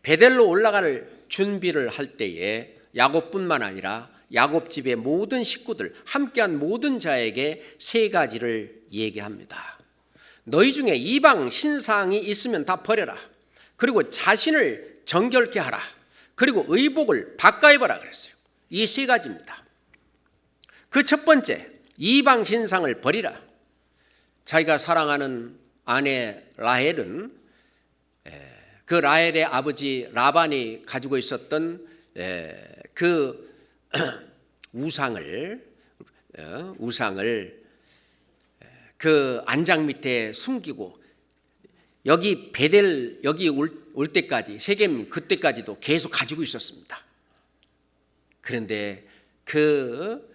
베델로 올라갈 준비를 할 때에 야곱뿐만 아니라 야곱 집의 모든 식구들, 함께한 모든 자에게 세 가지를 얘기합니다. 너희 중에 이방 신상이 있으면 다 버려라. 그리고 자신을 정결케 하라. 그리고 의복을 바꿔 입어라 그랬어요. 이 세 가지입니다. 그 첫 번째, 이방 신상을 버리라. 자기가 사랑하는 아내 라헬은 그 라헬의 아버지 라반이 가지고 있었던 그 우상을 그 안장 밑에 숨기고 여기 베델 여기 올 때까지 세겜 그때까지도 계속 가지고 있었습니다. 그런데 그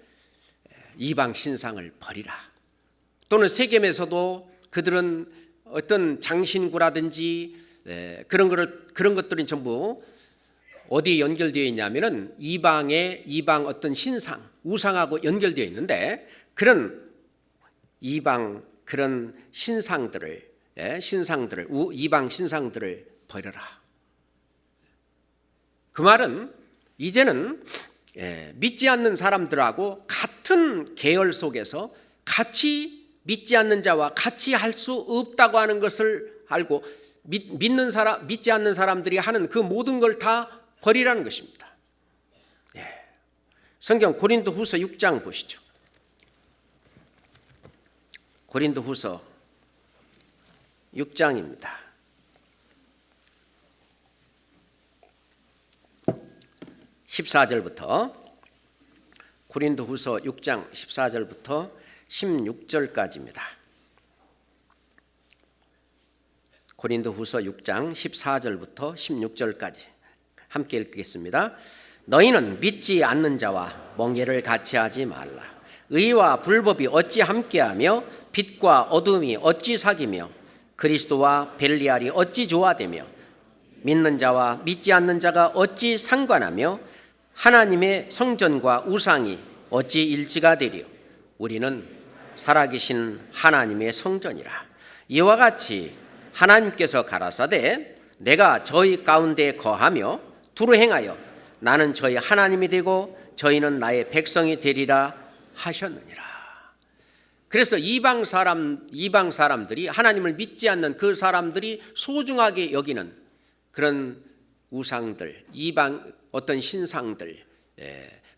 이방 신상을 버리라. 또는 세겜에서도 그들은 어떤 장신구라든지 그런 것들이 전부 어디에 연결되어 있냐면은 이방 어떤 신상 우상하고 연결되어 있는데 그런 이방 그런 신상들을 이방 신상들을 버려라. 그 말은 이제는 믿지 않는 사람들하고 같은 계열 속에서 같이 믿지 않는 자와 같이 할 수 없다고 하는 것을 알고 믿지 않는 사람들이 하는 그 모든 걸 다 버리라는 것입니다. 성경 고린도후서 6장 보시죠. 고린도후서 6장입니다. 14절부터 고린도후서 6장 14절부터 16절까지입니다. 고린도후서 6장 14절부터 16절까지 함께 읽겠습니다. 너희는 믿지 않는 자와 멍에를 같이 하지 말라. 의와 불법이 어찌 함께하며 빛과 어둠이 어찌 사귀며 그리스도와 벨리알이 어찌 조화되며 믿는 자와 믿지 않는 자가 어찌 상관하며 하나님의 성전과 우상이 어찌 일치가 되리요. 우리는 살아계신 하나님의 성전이라. 이와 같이 하나님께서 가라사대 내가 저희 가운데 거하며 두루 행하여 나는 저희 하나님이 되고 저희는 나의 백성이 되리라 하셨느니라. 그래서 이방 사람들이 하나님을 믿지 않는 그 사람들이 소중하게 여기는 그런 우상들, 이방 어떤 신상들,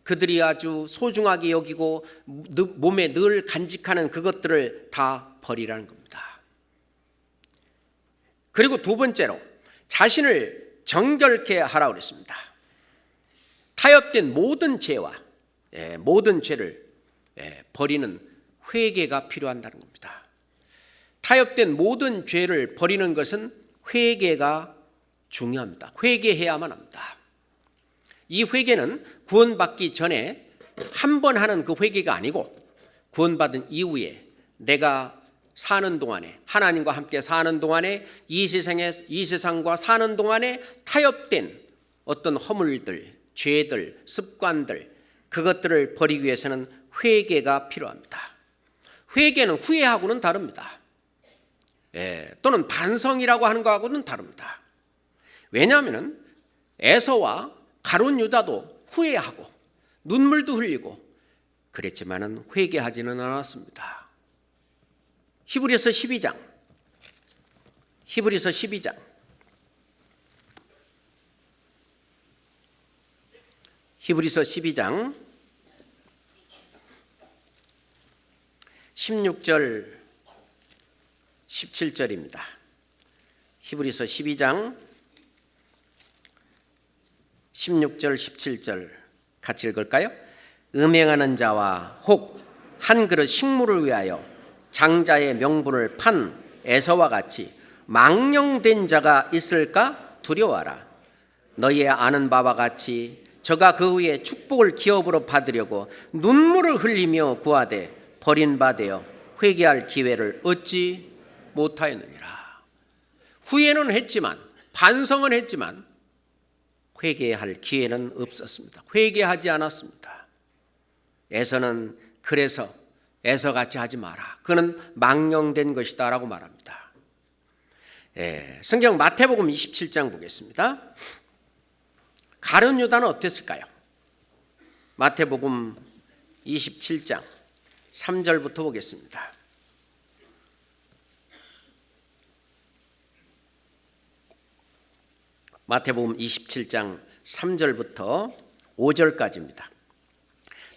그들이 아주 소중하게 여기고 몸에 늘 간직하는 그것들을 다 버리라는 겁니다. 그리고 두 번째로 자신을 정결케 하라고 그랬습니다. 타협된 모든 죄와 모든 죄를 버리는 회개가 필요한다는 겁니다. 타협된 모든 죄를 버리는 것은 회개가 중요합니다. 회개해야만 합니다. 이 회개는 구원받기 전에 한 번 하는 그 회개가 아니고 구원받은 이후에 내가 사는 동안에 하나님과 함께 사는 동안에 이 세상과 사는 동안에 타협된 어떤 허물들, 죄들, 습관들 그것들을 버리기 위해서는 회개가 필요합니다. 회개는 후회하고는 다릅니다. 또는 반성이라고 하는 것하고는 다릅니다. 왜냐하면 에서와 가룟 유다도 후회하고 눈물도 흘리고 그랬지만은 회개하지는 않았습니다. 히브리서 12장 16절 17절입니다. 히브리서 12장 16절 17절 같이 읽을까요? 음행하는 자와 혹 한 그릇 식물을 위하여 장자의 명분을 판 에서와 같이 망령된 자가 있을까 두려워하라. 너희의 아는 바와 같이 저가 그 후에 축복을 기업으로 받으려고 눈물을 흘리며 구하되 버린 바 되어 회개할 기회를 얻지 못하였느니라. 후회는 했지만 반성은 했지만 회개할 기회는 없었습니다. 회개하지 않았습니다. 에서는 그래서 에서같이 하지 마라. 그는 망령된 것이다 라고 말합니다. 성경 마태복음 27장 보겠습니다. 가룟 유다는 어땠을까요? 마태복음 27장 3절부터 보겠습니다. 마태복음 27장 3절부터 5절까지입니다.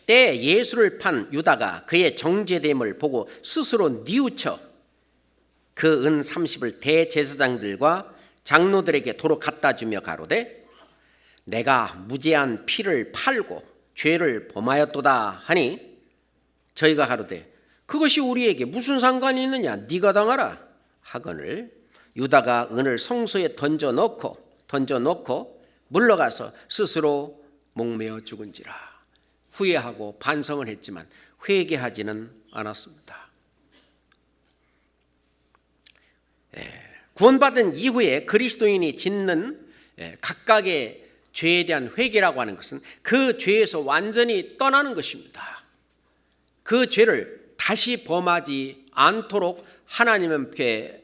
때에 예수를 판 유다가 그의 정죄됨을 보고 스스로 뉘우쳐 그 은 30을 대제사장들과 장로들에게 도로 갖다 주며 가로되 내가 무죄한 피를 팔고 죄를 범하였도다 하니 저희가 가로되 그것이 우리에게 무슨 상관이 있느냐 네가 당하라 하거늘 유다가 은을 성소에 던져놓고 물러가서 스스로 목매어 죽은지라. 후회하고 반성을 했지만 회개하지는 않았습니다. 구원받은 이후에 그리스도인이 짓는 각각의 죄에 대한 회개라고 하는 것은 그 죄에서 완전히 떠나는 것입니다. 그 죄를 다시 범하지 않도록 하나님께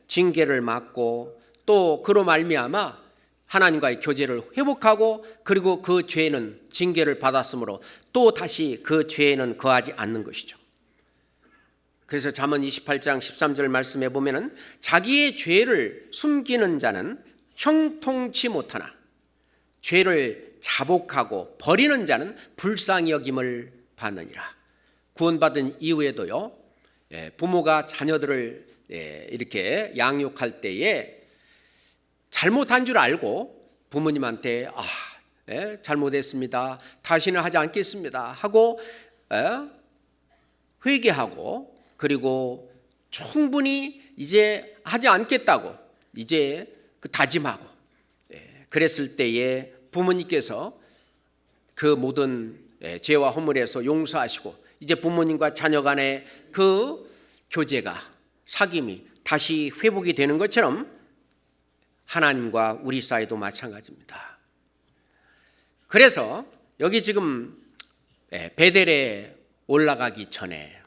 징계를 받고 또 그로 말미암아 하나님과의 교제를 회복하고 그리고 그 죄는 징계를 받았으므로 또 다시 그 죄에는 거하지 않는 것이죠. 그래서 잠언 28장 13절 말씀에 보면은 자기의 죄를 숨기는 자는 형통치 못하나 죄를 자복하고 버리는 자는 불쌍히 여김을 받느니라. 구원받은 이후에도요, 부모가 자녀들을 이렇게 양육할 때에 잘못한 줄 알고 부모님한테 잘못했습니다, 다시는 하지 않겠습니다 하고 회개하고, 그리고 충분히 이제 하지 않겠다고 이제 다짐하고, 그랬을 때에 부모님께서 그 모든 죄와 허물에서 용서하시고 이제 부모님과 자녀 간의 그 교제가, 사귐이 다시 회복이 되는 것처럼 하나님과 우리 사이도 마찬가지입니다. 그래서 여기 지금 베델에 올라가기 전에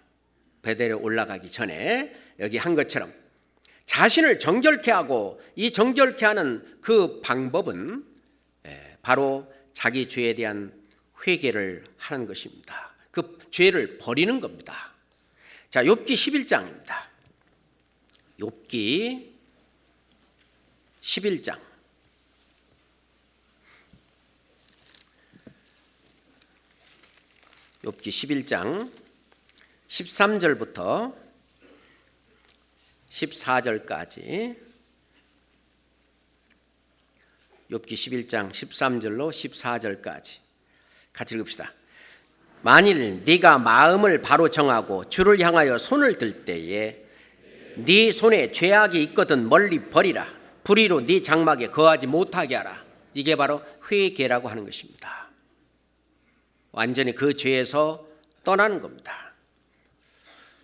여기 한 것처럼 자신을 정결케 하고, 이 정결케 하는 그 방법은 바로 자기 죄에 대한 회개를 하는 것입니다. 그 죄를 버리는 겁니다. 자, 욥기 11장입니다. 욥기 11장. 욥기 11장 13절부터 14절까지, 욥기 11장 13절로 14절까지 같이 읽읍시다. 만일 네가 마음을 바로 정하고 주를 향하여 손을 들 때에 네 손에 죄악이 있거든 멀리 버리라. 불의로 네 장막에 거하지 못하게 하라. 이게 바로 회개라고 하는 것입니다. 완전히 그 죄에서 떠나는 겁니다.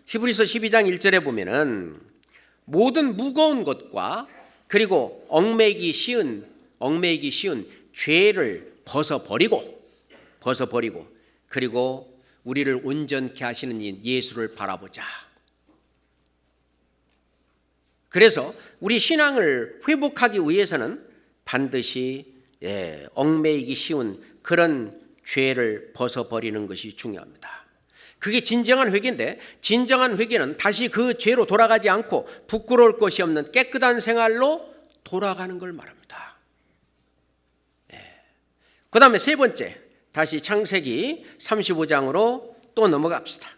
히브리서 12장 1절에 보면은 모든 무거운 것과 그리고 얽매이기 쉬운 죄를 벗어버리고 그리고 우리를 온전케 하시는 이 예수를 바라보자. 그래서 우리 신앙을 회복하기 위해서는 반드시 얽매이기 쉬운 그런 죄를 벗어버리는 것이 중요합니다. 그게 진정한 회개인데, 진정한 회개는 다시 그 죄로 돌아가지 않고 부끄러울 것이 없는 깨끗한 생활로 돌아가는 걸 말합니다. 그 다음에 세 번째, 다시 창세기 35장으로 또 넘어갑시다.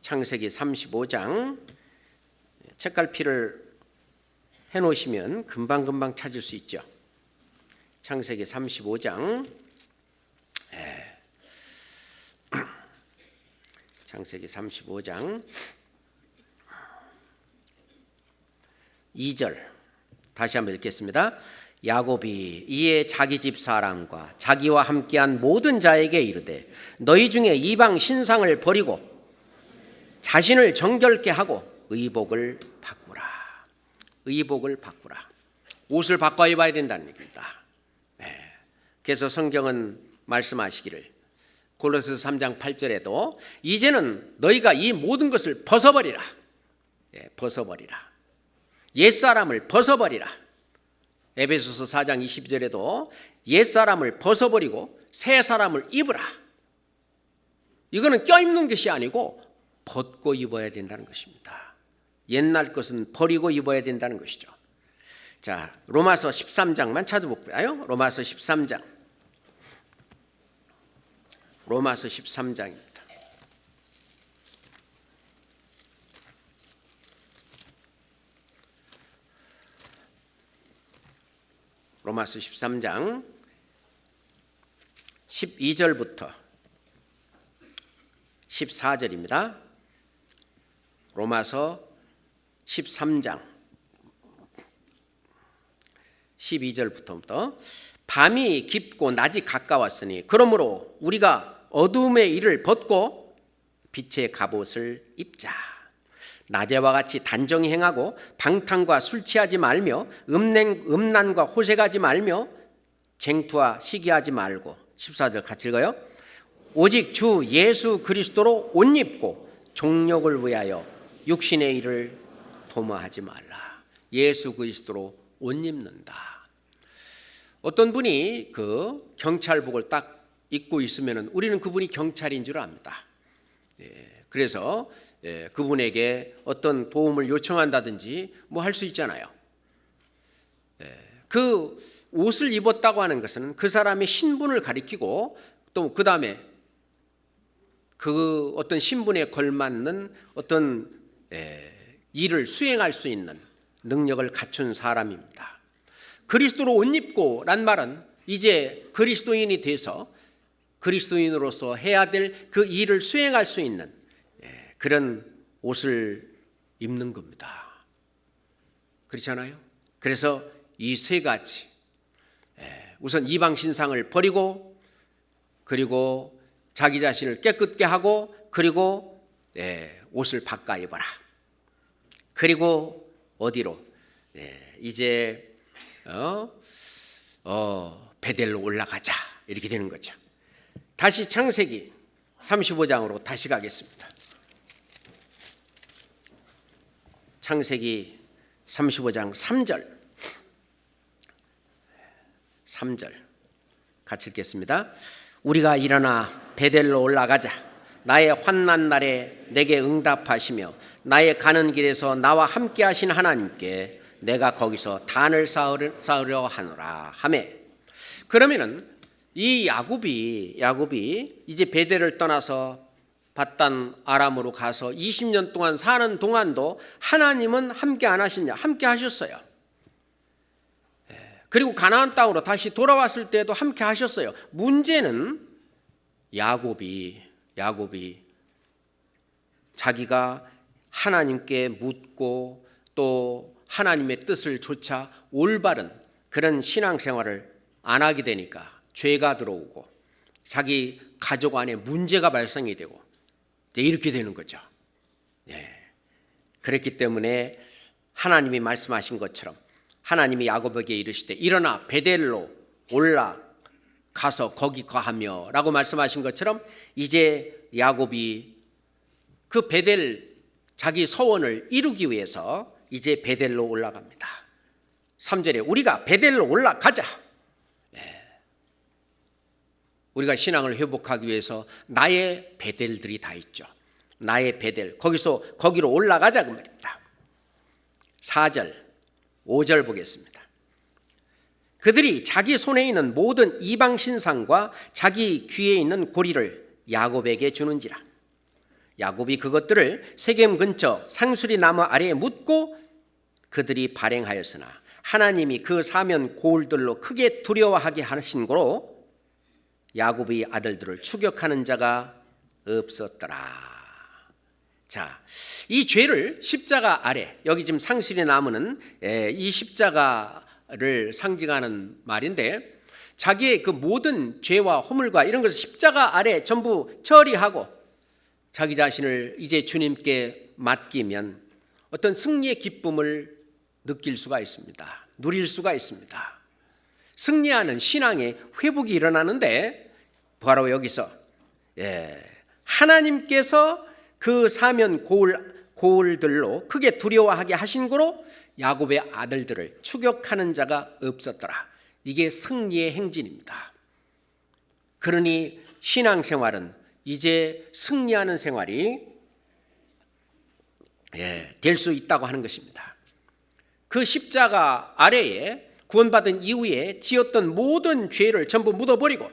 창세기 35장, 책갈피를 해놓으시면 금방금방 찾을 수 있죠. 창세기 35장, 창세기 35장 2절 다시 한번 읽겠습니다. 야곱이 이에 자기 집 사람과 자기와 함께한 모든 자에게 이르되 너희 중에 이방 신상을 버리고 자신을 정결케 하고 의복을 바꾸라. 의복을 바꾸라. 옷을 바꿔 입어야 된다는 얘기입니다. 그래서 성경은 말씀하시기를 골로새서 3장 8절에도 이제는 너희가 이 모든 것을 벗어버리라. 벗어버리라. 옛사람을 벗어버리라. 에베소서 4장 20절에도 옛사람을 벗어버리고 새사람을 입으라. 이거는 껴입는 것이 아니고 벗고 입어야 된다는 것입니다. 옛날 것은 버리고 입어야 된다는 것이죠. 자, 로마서 13장만 찾아볼까요? 로마서 13장. 로마서 13장입니다. 로마서 13장 12절부터 14절입니다. 로마서 13장 12절부터 밤이 깊고 낮이 가까웠으니 그러므로 우리가 어두움의 일을 벗고 빛의 갑옷을 입자. 낮에와 같이 단정히 행하고 방탕과 술 취하지 말며 음란과 호색하지 말며 쟁투와 시기하지 말고 14절 같이 읽어요. 오직 주 예수 그리스도로 옷 입고 종력을 위하여 육신의 일을 도모하지 말라. 예수 그리스도로 옷 입는다. 어떤 분이 그 경찰복을 딱 입고 있으면 우리는 그분이 경찰인 줄 압니다. 그래서 그분에게 어떤 도움을 요청한다든지 뭐 할 수 있잖아요. 그 옷을 입었다고 하는 것은 그 사람의 신분을 가리키고 또 그 다음에 그 어떤 신분에 걸맞는 어떤 일을 수행할 수 있는 능력을 갖춘 사람입니다. 그리스도로 옷 입고 란 말은 이제 그리스도인이 돼서 그리스도인으로서 해야 될 그 일을 수행할 수 있는 그런 옷을 입는 겁니다. 그렇잖아요. 그래서 이 세 가지, 우선 이방 신상을 버리고, 그리고 자기 자신을 깨끗게 하고, 그리고 옷을 바꿔 입어라. 그리고 어디로? 이제 베델로 올라가자, 이렇게 되는 거죠. 다시 창세기 35장으로 다시 가겠습니다. 창세기 35장 3절 같이 읽겠습니다. 우리가 일어나 베델로 올라가자. 나의 환난 날에 내게 응답하시며 나의 가는 길에서 나와 함께 하신 하나님께 내가 거기서 단을 쌓으려 하노라 하매. 그러면은 이 야곱이 이제 베델을 떠나서 밧단 아람으로 가서 20년 동안 사는 동안도 하나님은 함께 안 하시냐? 함께 하셨어요. 그리고 가나안 땅으로 다시 돌아왔을 때도 함께 하셨어요. 문제는 야곱이 자기가 하나님께 묻고 또 하나님의 뜻을 조차 올바른 그런 신앙생활을 안 하게 되니까 죄가 들어오고 자기 가족 안에 문제가 발생이 되고 이렇게 되는 거죠. 그렇기 때문에 하나님이 말씀하신 것처럼 하나님이 야곱에게 이르시되 일어나 베델로 올라가서 거기 거하며 라고 말씀하신 것처럼 이제 야곱이 그 베델 자기 서원을 이루기 위해서 이제 베델로 올라갑니다. 3절에 우리가 베델로 올라가자. 우리가 신앙을 회복하기 위해서 나의 베델들이 다 있죠. 나의 베델, 거기로 올라가자 그 말입니다. 4절, 5절 보겠습니다. 그들이 자기 손에 있는 모든 이방 신상과 자기 귀에 있는 고리를 야곱에게 주는지라. 야곱이 그것들을 세겜 근처 상수리 나무 아래에 묻고 그들이 발행하였으나 하나님이 그 사면 고울들로 크게 두려워하게 하신 고로 야곱의 아들들을 추격하는 자가 없었더라. 자, 이 죄를 십자가 아래, 여기 지금 상수리 나무는 이 십자가를 상징하는 말인데 자기의 그 모든 죄와 허물과 이런 것을 십자가 아래 전부 처리하고 자기 자신을 이제 주님께 맡기면 어떤 승리의 기쁨을 느낄 수가 있습니다. 누릴 수가 있습니다. 승리하는 신앙의 회복이 일어나는데 바로 여기서 하나님께서 그 사면 고울들로 크게 두려워하게 하신 고로 야곱의 아들들을 추격하는 자가 없었더라. 이게 승리의 행진입니다. 그러니 신앙생활은 이제 승리하는 생활이 될 수 있다고 하는 것입니다. 그 십자가 아래에 구원받은 이후에 지었던 모든 죄를 전부 묻어버리고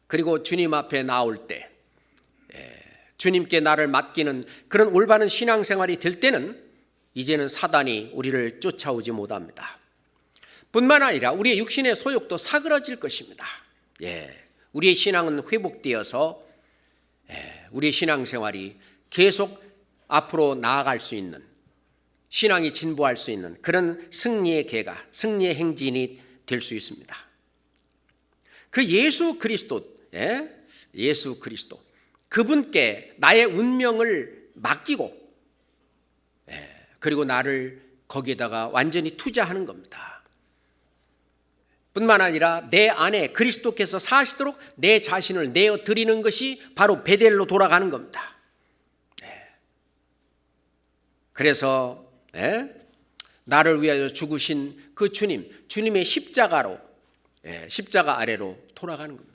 그리고 주님 앞에 나올 때 주님께 나를 맡기는 그런 올바른 신앙생활이 될 때는 이제는 사단이 우리를 쫓아오지 못합니다. 뿐만 아니라 우리의 육신의 소욕도 사그라질 것입니다. 우리의 신앙은 회복되어서 우리의 신앙생활이 계속 앞으로 나아갈 수 있는 신앙이 진보할 수 있는 그런 승리의 계가, 승리의 행진이 될 수 있습니다. 그 예수 그리스도 그분께 나의 운명을 맡기고 그리고 나를 거기에다가 완전히 투자하는 겁니다. 뿐만 아니라 내 안에 그리스도께서 사시도록 내 자신을 내어드리는 것이 바로 베델로 돌아가는 겁니다. 그래서 나를 위하여 죽으신 그 주님의 십자가 아래로 돌아가는 겁니다.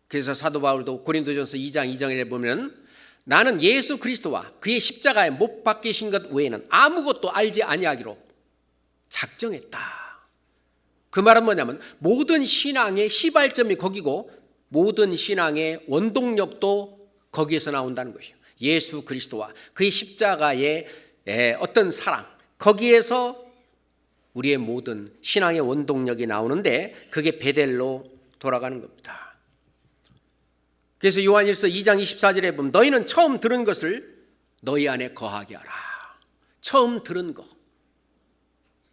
그래서 사도 바울도 고린도전서 2장 2절에 보면 나는 예수 그리스도와 그의 십자가에 못 박히신 것 외에는 아무것도 알지 아니하기로 작정했다. 그 말은 뭐냐면 모든 신앙의 시발점이 거기고 모든 신앙의 원동력도 거기에서 나온다는 것이에요. 예수 그리스도와 그의 십자가의 어떤 사랑, 거기에서 우리의 모든 신앙의 원동력이 나오는데 그게 베델로 돌아가는 겁니다. 그래서 요한일서 2장 24절에 보면 너희는 처음 들은 것을 너희 안에 거하게 하라. 처음 들은 것,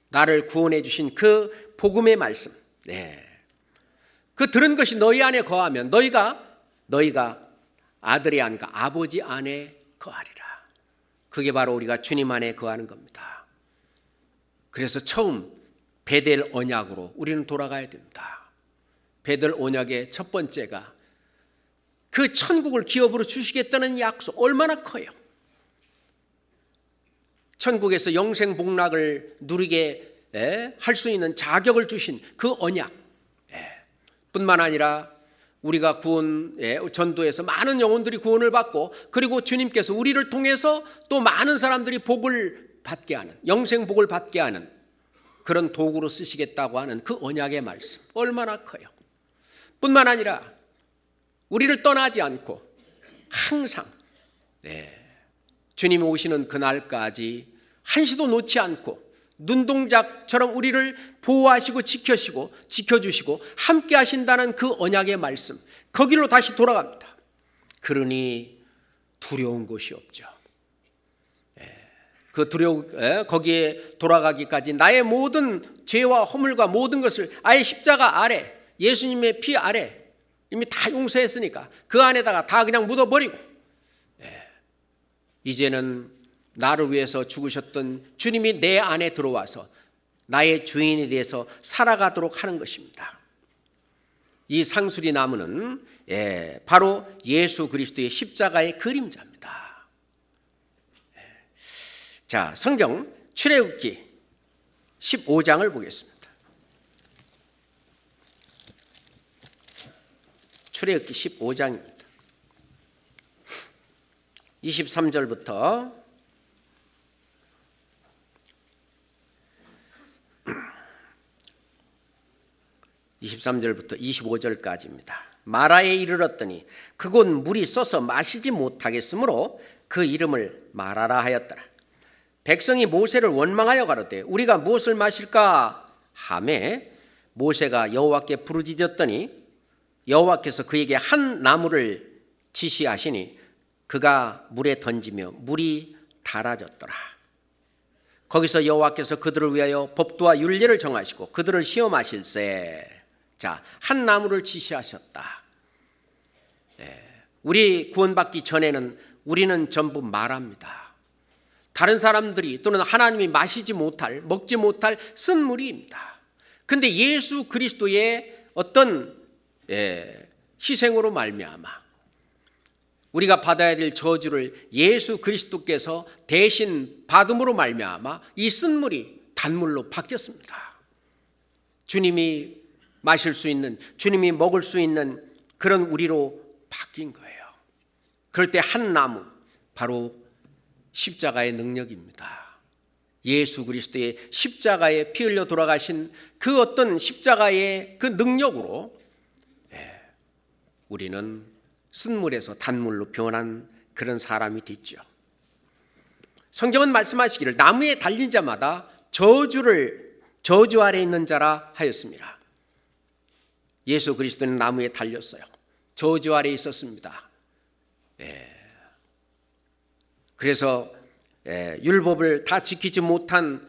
나를 구원해 주신 그 복음의 말씀, 그 들은 것이 너희 안에 거하면 너희가 아들의 안과 아버지 안에 거하리라. 그게 바로 우리가 주님 안에 거하는 겁니다. 그래서 처음 베델 언약으로 우리는 돌아가야 됩니다. 베델 언약의 첫 번째가 그 천국을 기업으로 주시겠다는 약속, 얼마나 커요. 천국에서 영생 복락을 누리게 할 수 있는 자격을 주신 그 언약 뿐만 아니라 우리가 구원 전도에서 많은 영혼들이 구원을 받고 그리고 주님께서 우리를 통해서 또 많은 사람들이 복을 받게 하는, 영생 복을 받게 하는 그런 도구로 쓰시겠다고 하는 그 언약의 말씀, 얼마나 커요. 뿐만 아니라 우리를 떠나지 않고 항상 주님이 오시는 그날까지 한시도 놓지 않고 눈동자처럼 우리를 보호하시고 지켜주시고 함께 하신다는 그 언약의 말씀, 거기로 다시 돌아갑니다. 그러니 두려운 것이 없죠. 거기에 돌아가기까지 나의 모든 죄와 허물과 모든 것을 아예 십자가 아래, 예수님의 피 아래 이미 다 용서했으니까 그 안에다가 다 그냥 묻어버리고 이제는 나를 위해서 죽으셨던 주님이 내 안에 들어와서 나의 주인이 돼서 살아가도록 하는 것입니다. 이 상수리 나무는 바로 예수 그리스도의 십자가의 그림자입니다. 자, 성경 출애굽기 15장을 보겠습니다. 출애굽기 15장입니다. 23절부터 25절까지입니다. 마라에 이르렀더니 그곳 물이 써서 마시지 못하겠으므로 그 이름을 마라라 하였더라. 백성이 모세를 원망하여 가로되 우리가 무엇을 마실까 하매 모세가 여호와께 부르짖었더니 여호와께서 그에게 한 나무를 지시하시니 그가 물에 던지며 물이 달아졌더라. 거기서 여호와께서 그들을 위하여 법도와 율례를 정하시고 그들을 시험하실세. 자, 한 나무를 지시하셨다. 우리 구원받기 전에는 우리는 전부 마라입니다. 다른 사람들이 또는 하나님이 마시지 못할, 먹지 못할 쓴 물입니다. 그런데 예수 그리스도의 어떤 희생으로 말미암아 우리가 받아야 될 저주를 예수 그리스도께서 대신 받음으로 말미암아 이 쓴물이 단물로 바뀌었습니다. 주님이 마실 수 있는, 주님이 먹을 수 있는 그런 우리로 바뀐 거예요. 그럴 때 한 나무, 바로 십자가의 능력입니다. 예수 그리스도의 십자가에 피 흘려 돌아가신 그 어떤 십자가의 그 능력으로 우리는 쓴물에서 단물로 변한 그런 사람이 됐죠. 성경은 말씀하시기를 나무에 달린 자마다 저주 아래 있는 자라 하였습니다. 예수 그리스도는 나무에 달렸어요. 저주 아래 있었습니다. 그래서 율법을 다 지키지 못한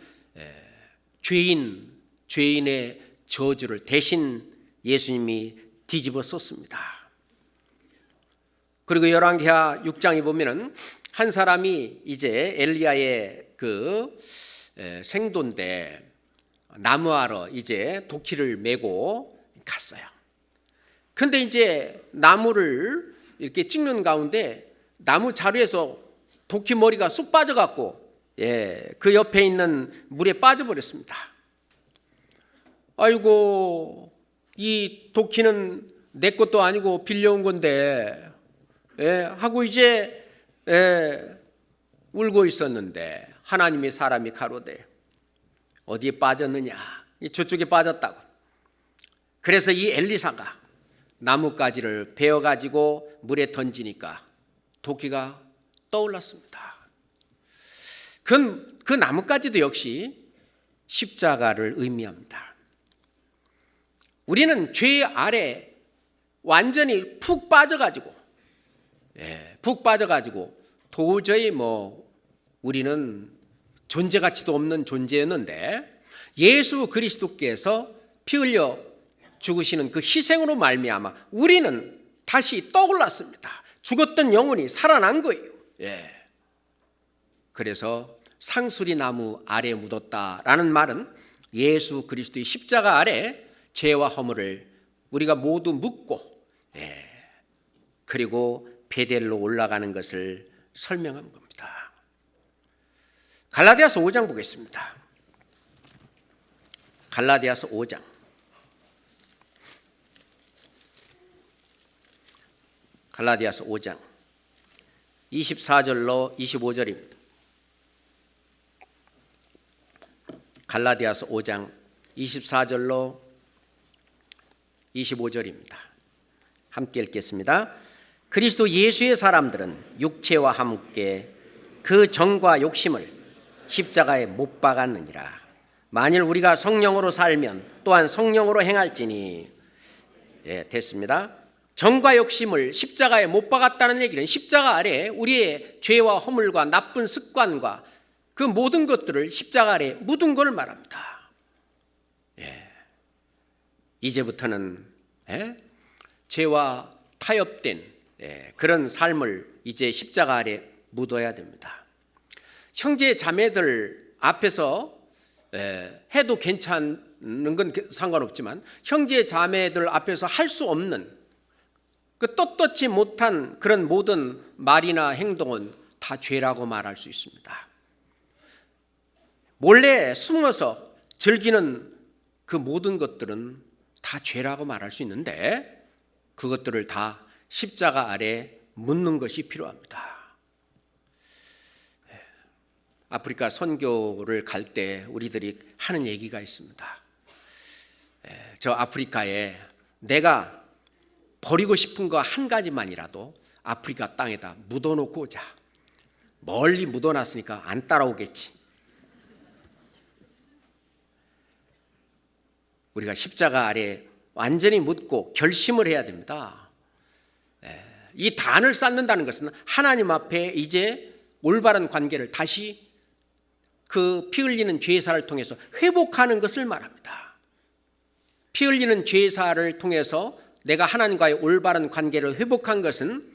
죄인의 저주를 대신 예수님이 뒤집어 썼습니다. 그리고 열왕기하 6장에 보면은 한 사람이 이제 엘리야의 그 생도인데 나무하러 이제 도끼를 메고 갔어요. 근데 이제 나무를 이렇게 찍는 가운데 나무 자루에서 도끼 머리가 쑥 빠져갖고 그 옆에 있는 물에 빠져버렸습니다. 아이고, 이 도끼는 내 것도 아니고 빌려온 건데 하고 이제 울고 있었는데 하나님이 사람이 가로되 어디에 빠졌느냐? 저쪽에 빠졌다고. 그래서 이 엘리사가 나뭇가지를 베어가지고 물에 던지니까 도끼가 떠올랐습니다. 그 나뭇가지도 역시 십자가를 의미합니다. 우리는 죄 아래 완전히 푹 빠져가지고 도저히 우리는 존재 가치도 없는 존재였는데 예수 그리스도께서 피 흘려 죽으시는 그 희생으로 말미암아 우리는 다시 떠올랐습니다. 죽었던 영혼이 살아난 거예요. 그래서 상수리 나무 아래 묻었다라는 말은 예수 그리스도의 십자가 아래 죄와 허물을 우리가 모두 묻고 그리고 베델로 올라가는 것을 설명한 겁니다. 갈라디아서 5장 보겠습니다. 갈라디아서 5장. 갈라디아서 5장 24절로 25절입니다. 갈라디아서 5장 24절로 25절입니다. 함께 읽겠습니다. 그리스도 예수의 사람들은 육체와 함께 그 정과 욕심을 십자가에 못 박았느니라. 만일 우리가 성령으로 살면 또한 성령으로 행할지니. 됐습니다. 정과 욕심을 십자가에 못 박았다는 얘기는 십자가 아래 우리의 죄와 허물과 나쁜 습관과 그 모든 것들을 십자가 아래 묻은 걸 말합니다. 이제부터는 죄와 타협된 그런 삶을 이제 십자가 아래 묻어야 됩니다. 형제 자매들 앞에서 해도 괜찮은 건 상관없지만 형제 자매들 앞에서 할 수 없는 그 떳떳지 못한 그런 모든 말이나 행동은 다 죄라고 말할 수 있습니다. 몰래 숨어서 즐기는 그 모든 것들은 다 죄라고 말할 수 있는데 그것들을 다 십자가 아래 묻는 것이 필요합니다. 아프리카 선교를 갈 때 우리들이 하는 얘기가 있습니다. 저 아프리카에 내가 버리고 싶은 거 한 가지만이라도 아프리카 땅에다 묻어놓고 오자. 멀리 묻어놨으니까 안 따라오겠지. 우리가 십자가 아래 완전히 묻고 결심을 해야 됩니다. 이 단을 쌓는다는 것은 하나님 앞에 이제 올바른 관계를 다시 그 피 흘리는 죄사를 통해서 회복하는 것을 말합니다. 피 흘리는 죄사를 통해서 내가 하나님과의 올바른 관계를 회복한 것은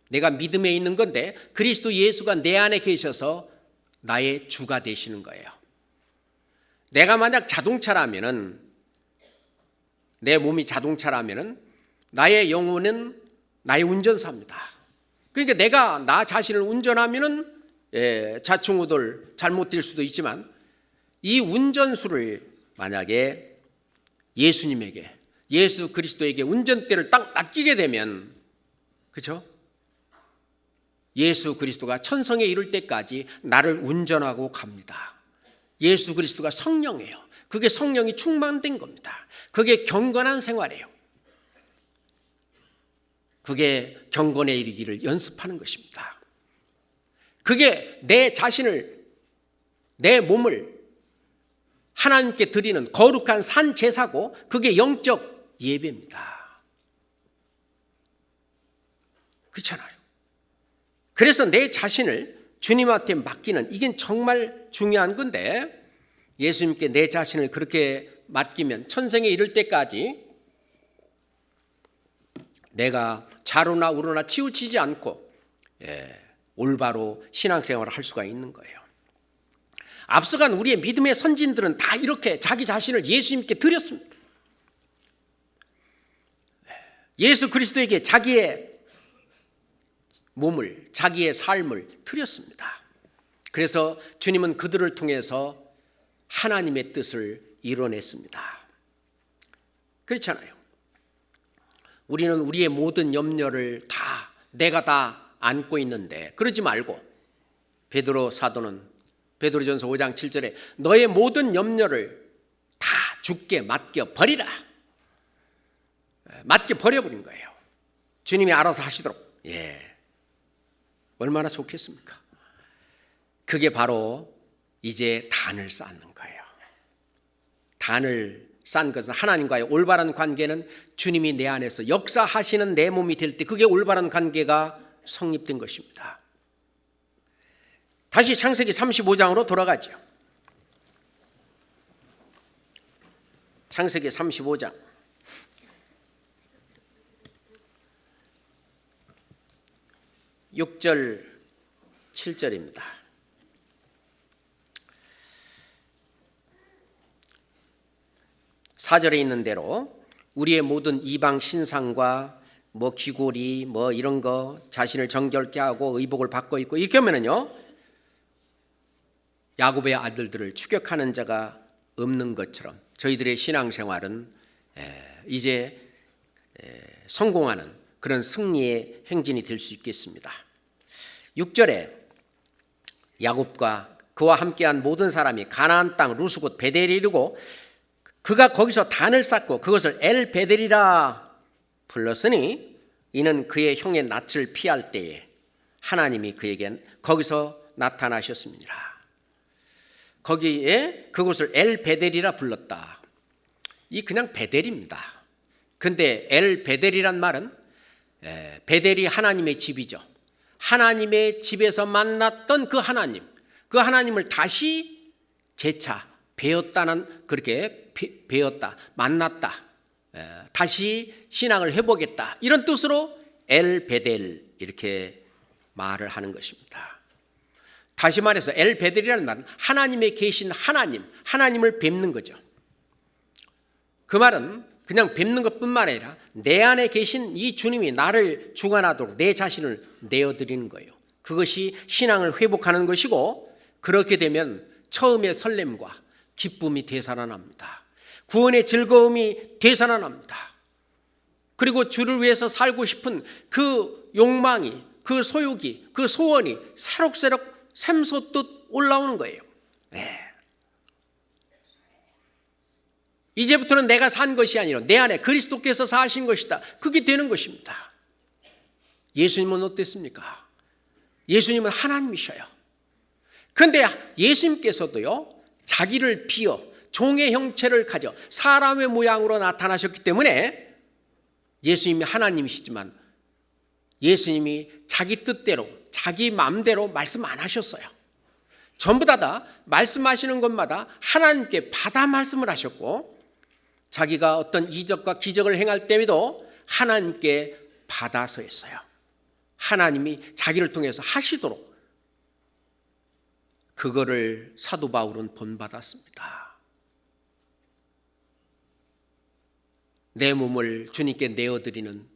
내가 믿음에 있는 건데 그리스도 예수가 내 안에 계셔서 나의 주가 되시는 거예요. 내가 만약 자동차라면은 내 몸이 자동차라면은 나의 영혼은 나의 운전사입니다. 그러니까 내가 나 자신을 운전하면은 좌충우돌 잘못될 수도 있지만 이 운전수를 만약에 예수님에게 예수 그리스도에게 운전대를 딱 맡기게 되면 그렇죠? 예수 그리스도가 천성에 이를 때까지 나를 운전하고 갑니다. 예수 그리스도가 성령이에요. 그게 성령이 충만된 겁니다. 그게 경건한 생활이에요. 그게 경건에 이르기를 연습하는 것입니다. 그게 내 자신을 내 몸을 하나님께 드리는 거룩한 산 제사고 그게 영적 예배입니다. 그렇잖아요. 그래서 내 자신을 주님한테 맡기는 이게 정말 중요한 건데 예수님께 내 자신을 그렇게 맡기면 천생에 이를 때까지 내가 좌로나 우로나 치우치지 않고 올바로 신앙생활을 할 수가 있는 거예요. 앞서간 우리의 믿음의 선진들은 다 이렇게 자기 자신을 예수님께 드렸습니다. 예수 그리스도에게 자기의 몸을 자기의 삶을 드렸습니다. 그래서 주님은 그들을 통해서 하나님의 뜻을 이뤄냈습니다. 그렇잖아요. 우리는 우리의 모든 염려를 다 내가 다 안고 있는데 그러지 말고 베드로 사도는 베드로전서 5장 7절에 너의 모든 염려를 다 주께 맡겨 버리라. 맡겨 버려버린 거예요. 주님이 알아서 하시도록. 얼마나 좋겠습니까? 그게 바로 이제 단을 쌓는 거예요. 단을 쌓은 것은 하나님과의 올바른 관계는 주님이 내 안에서 역사하시는 내 몸이 될 때 그게 올바른 관계가 성립된 것입니다. 다시 창세기 35장으로 돌아가죠. 창세기 35장 6절 7절입니다. 사절에 있는 대로 우리의 모든 이방 신상과 귀고리 이런 거 자신을 정결케 하고 의복을 받고 있고 이렇게 하면은요 야곱의 아들들을 추격하는 자가 없는 것처럼 저희들의 신앙생활은 이제 성공하는 그런 승리의 행진이 될 수 있겠습니다. 6절에 야곱과 그와 함께한 모든 사람이 가나안 땅 루스 곧 베델에 이르고 그가 거기서 단을 쌓고 그것을 엘 베델이라 불렀으니 이는 그의 형의 낯을 피할 때에 하나님이 그에겐 거기서 나타나셨습니다. 거기에 그곳을 엘 베델이라 불렀다. 이 그냥 베델입니다. 근데 엘 베델이란 말은 베델이 하나님의 집이죠. 하나님의 집에서 만났던 그 하나님을 다시 재차 배웠다는 그렇게 배웠다, 만났다, 다시 신앙을 해보겠다 이런 뜻으로 엘 베델 이렇게 말을 하는 것입니다. 다시 말해서 엘 베델이라는 말은 하나님의 계신 하나님을 뵙는 거죠. 그 말은 그냥 뵙는 것뿐만 아니라 내 안에 계신 이 주님이 나를 주관하도록 내 자신을 내어드리는 거예요. 그것이 신앙을 회복하는 것이고 그렇게 되면 처음의 설렘과 기쁨이 되살아납니다. 구원의 즐거움이 되살아납니다. 그리고 주를 위해서 살고 싶은 그 욕망이, 그 소욕이, 그 소원이 새록새록 샘솟듯 올라오는 거예요. 이제부터는 내가 산 것이 아니라 내 안에 그리스도께서 사신 것이다. 그게 되는 것입니다. 예수님은 어땠습니까? 예수님은 하나님이셔요. 그런데 예수님께서도요 자기를 비어 종의 형체를 가져 사람의 모양으로 나타나셨기 때문에 예수님이 하나님이시지만 예수님이 자기 뜻대로 자기 마음대로 말씀 안 하셨어요. 전부 다 말씀하시는 것마다 하나님께 받아 말씀을 하셨고 자기가 어떤 이적과 기적을 행할 때에도 하나님께 받아서 했어요. 하나님이 자기를 통해서 하시도록 그거를 사도 바울은 본받았습니다. 내 몸을 주님께 내어드리는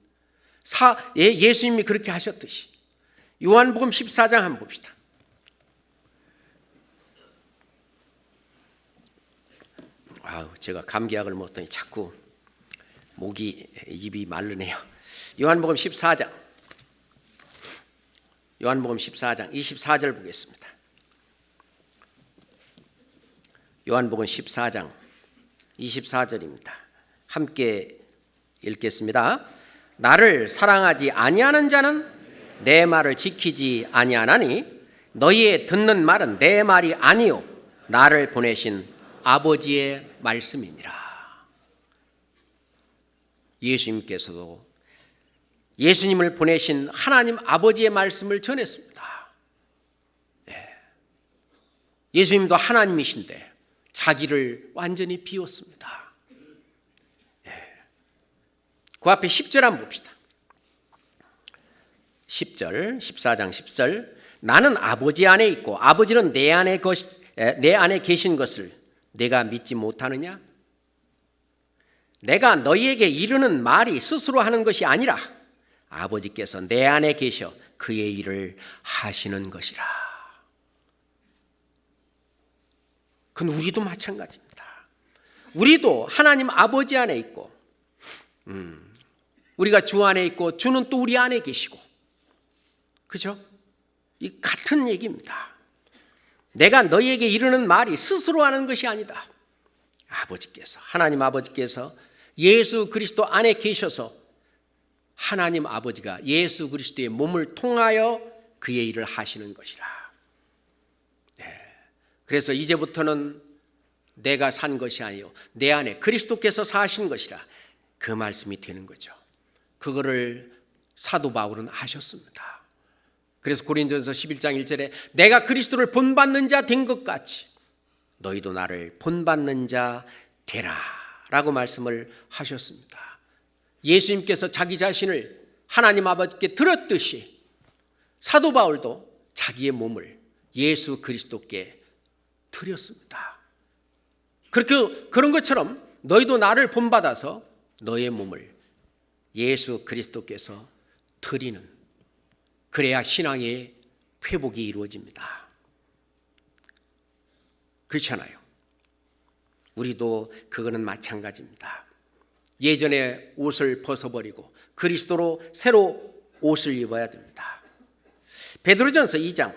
예수님이 그렇게 하셨듯이 요한복음 14장 한번 봅시다. 제가 감기약을 먹더니 자꾸 입이 마르네요. 요한복음 14장 24절 보겠습니다. 요한복음 14장 24절입니다. 함께 읽겠습니다. 나를 사랑하지 아니하는 자는 내 말을 지키지 아니하나니 너희의 듣는 말은 내 말이 아니요 나를 보내신 아버지의 말씀이니라. 예수님께서도 예수님을 보내신 하나님 아버지의 말씀을 전했습니다. 예수님도 하나님이신데 자기를 완전히 비웠습니다. 그 앞에 10절 한번 봅시다. 10절 14장 10절 나는 아버지 안에 있고 아버지는 내 안에 계신 것을 내가 믿지 못하느냐? 내가 너희에게 이르는 말이 스스로 하는 것이 아니라 아버지께서 내 안에 계셔 그의 일을 하시는 것이라. 그건 우리도 마찬가지입니다. 우리도 하나님 아버지 안에 있고 우리가 주 안에 있고 주는 또 우리 안에 계시고 그죠? 이 같은 얘기입니다. 내가 너희에게 이르는 말이 스스로 하는 것이 아니다. 아버지께서, 하나님 아버지께서 예수 그리스도 안에 계셔서 하나님 아버지가 예수 그리스도의 몸을 통하여 그의 일을 하시는 것이라. 그래서 이제부터는 내가 산 것이 아니요 내 안에 그리스도께서 사신 것이라. 그 말씀이 되는 거죠. 그거를 사도 바울은 하셨습니다. 그래서 고린도전서 11장 1절에 내가 그리스도를 본받는 자 된 것 같이 너희도 나를 본받는 자 되라 라고 말씀을 하셨습니다. 예수님께서 자기 자신을 하나님 아버지께 드렸듯이 사도 바울도 자기의 몸을 예수 그리스도께 드렸습니다. 그런 것처럼 너희도 나를 본받아서 너의 몸을 예수 그리스도께서 드리는, 그래야 신앙의 회복이 이루어집니다. 그렇잖아요. 우리도 그거는 마찬가지입니다. 예전에 옷을 벗어버리고 그리스도로 새로 옷을 입어야 됩니다. 베드로전서 2장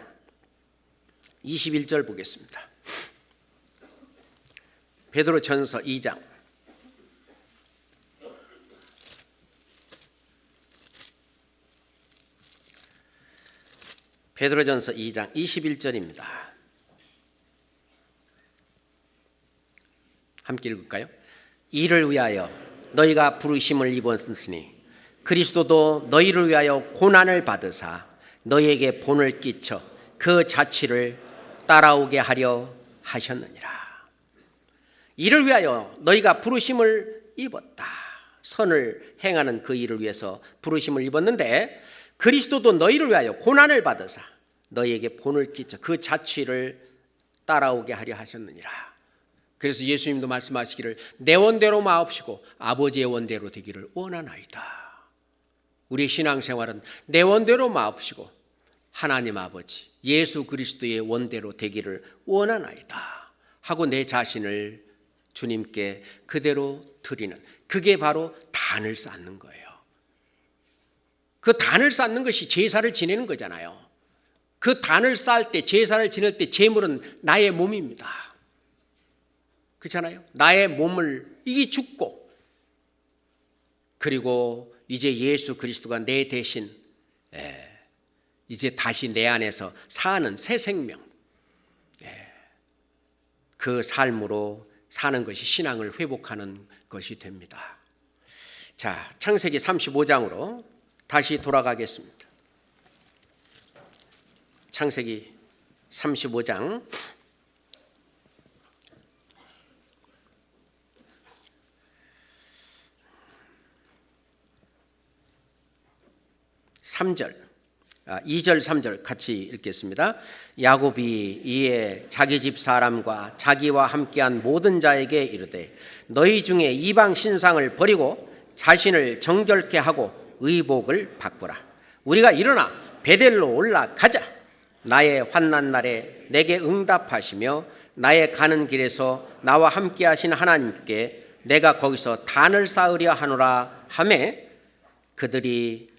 21절 보겠습니다. 베드로전서 2장 베드로전서 2장 21절입니다. 함께 읽을까요? 이를 위하여 너희가 부르심을 입었으니 그리스도도 너희를 위하여 고난을 받으사 너희에게 본을 끼쳐 그 자취를 따라오게 하려 하셨느니라. 이를 위하여 너희가 부르심을 입었다. 선을 행하는 그 일을 위해서 부르심을 입었는데 그리스도도 너희를 위하여 고난을 받으사 너희에게 본을 끼쳐 그 자취를 따라오게 하려 하셨느니라. 그래서 예수님도 말씀하시기를 내 원대로 마옵시고 아버지의 원대로 되기를 원하나이다. 우리 신앙생활은 내 원대로 마옵시고 하나님 아버지 예수 그리스도의 원대로 되기를 원하나이다 하고 내 자신을 주님께 그대로 드리는, 그게 바로 단을 쌓는 거예요. 그 단을 쌓는 것이 제사를 지내는 거잖아요. 그 단을 쌓을 때, 제사를 지낼 때 제물은 나의 몸입니다. 그렇잖아요. 나의 몸을 이게 죽고, 그리고 이제 예수 그리스도가 내 대신 이제 다시 내 안에서 사는 새 생명, 그 삶으로 사는 것이 신앙을 회복하는 것이 됩니다. 자, 창세기 35장으로 다시 돌아가겠습니다. 창세기 35장 2절 3절 같이 읽겠습니다. 야곱이 이에 자기 집 사람과 자기와 함께한 모든 자에게 이르되 너희 중에 이방 신상을 버리고 자신을 정결케 하고 의복을 바꾸라. 우리가 일어나 베델로 올라가자. 나의 환난 날에 내게 응답하시며 나의 가는 길에서 나와 함께하신 하나님께 내가 거기서 단을 쌓으려 하노라 하매 그들이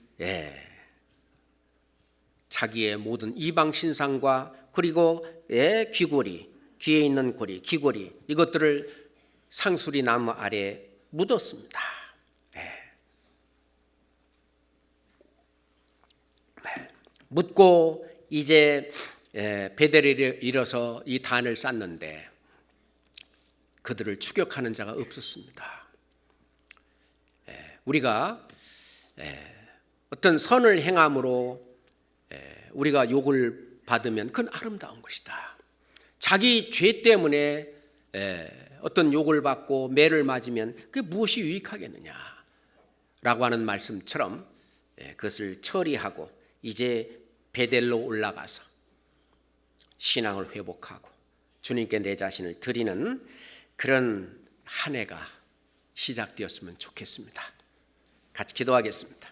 자기의 모든 이방 신상과 그리고 귀고리, 귀에 있는 고리, 귀고리 이것들을 상수리 나무 아래에 묻었습니다. 묻고 이제 베델에 이르러서 이 단을 쌓는데 그들을 추격하는 자가 없었습니다. 우리가 어떤 선을 행함으로 우리가 욕을 받으면 그건 아름다운 것이다. 자기 죄 때문에 어떤 욕을 받고 매를 맞으면 그게 무엇이 유익하겠느냐라고 하는 말씀처럼 그것을 처리하고 이제 베델로 올라가서 신앙을 회복하고 주님께 내 자신을 드리는 그런 한 해가 시작되었으면 좋겠습니다. 같이 기도하겠습니다.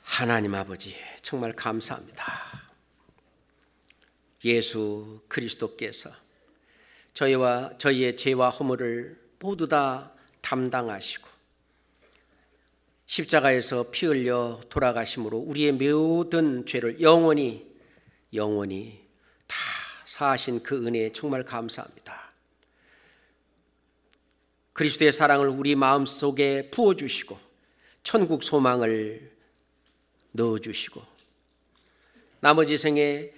하나님 아버지 정말 감사합니다. 예수 그리스도께서 저희의 죄와 허물을 모두 다 담당하시고 십자가에서 피 흘려 돌아가심으로 우리의 모든 죄를 영원히 다 사하신 그 은혜에 정말 감사합니다. 그리스도의 사랑을 우리 마음속에 부어주시고 천국 소망을 넣어주시고 나머지 생에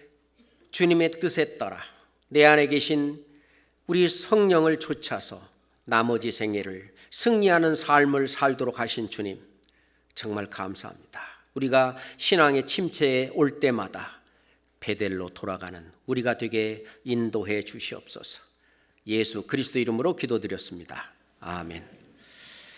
주님의 뜻에 따라 내 안에 계신 우리 성령을 좇아서 나머지 생애를 승리하는 삶을 살도록 하신 주님 정말 감사합니다. 우리가 신앙의 침체에 올 때마다 베델로 돌아가는 우리가 되게 인도해 주시옵소서. 예수 그리스도 이름으로 기도드렸습니다. 아멘.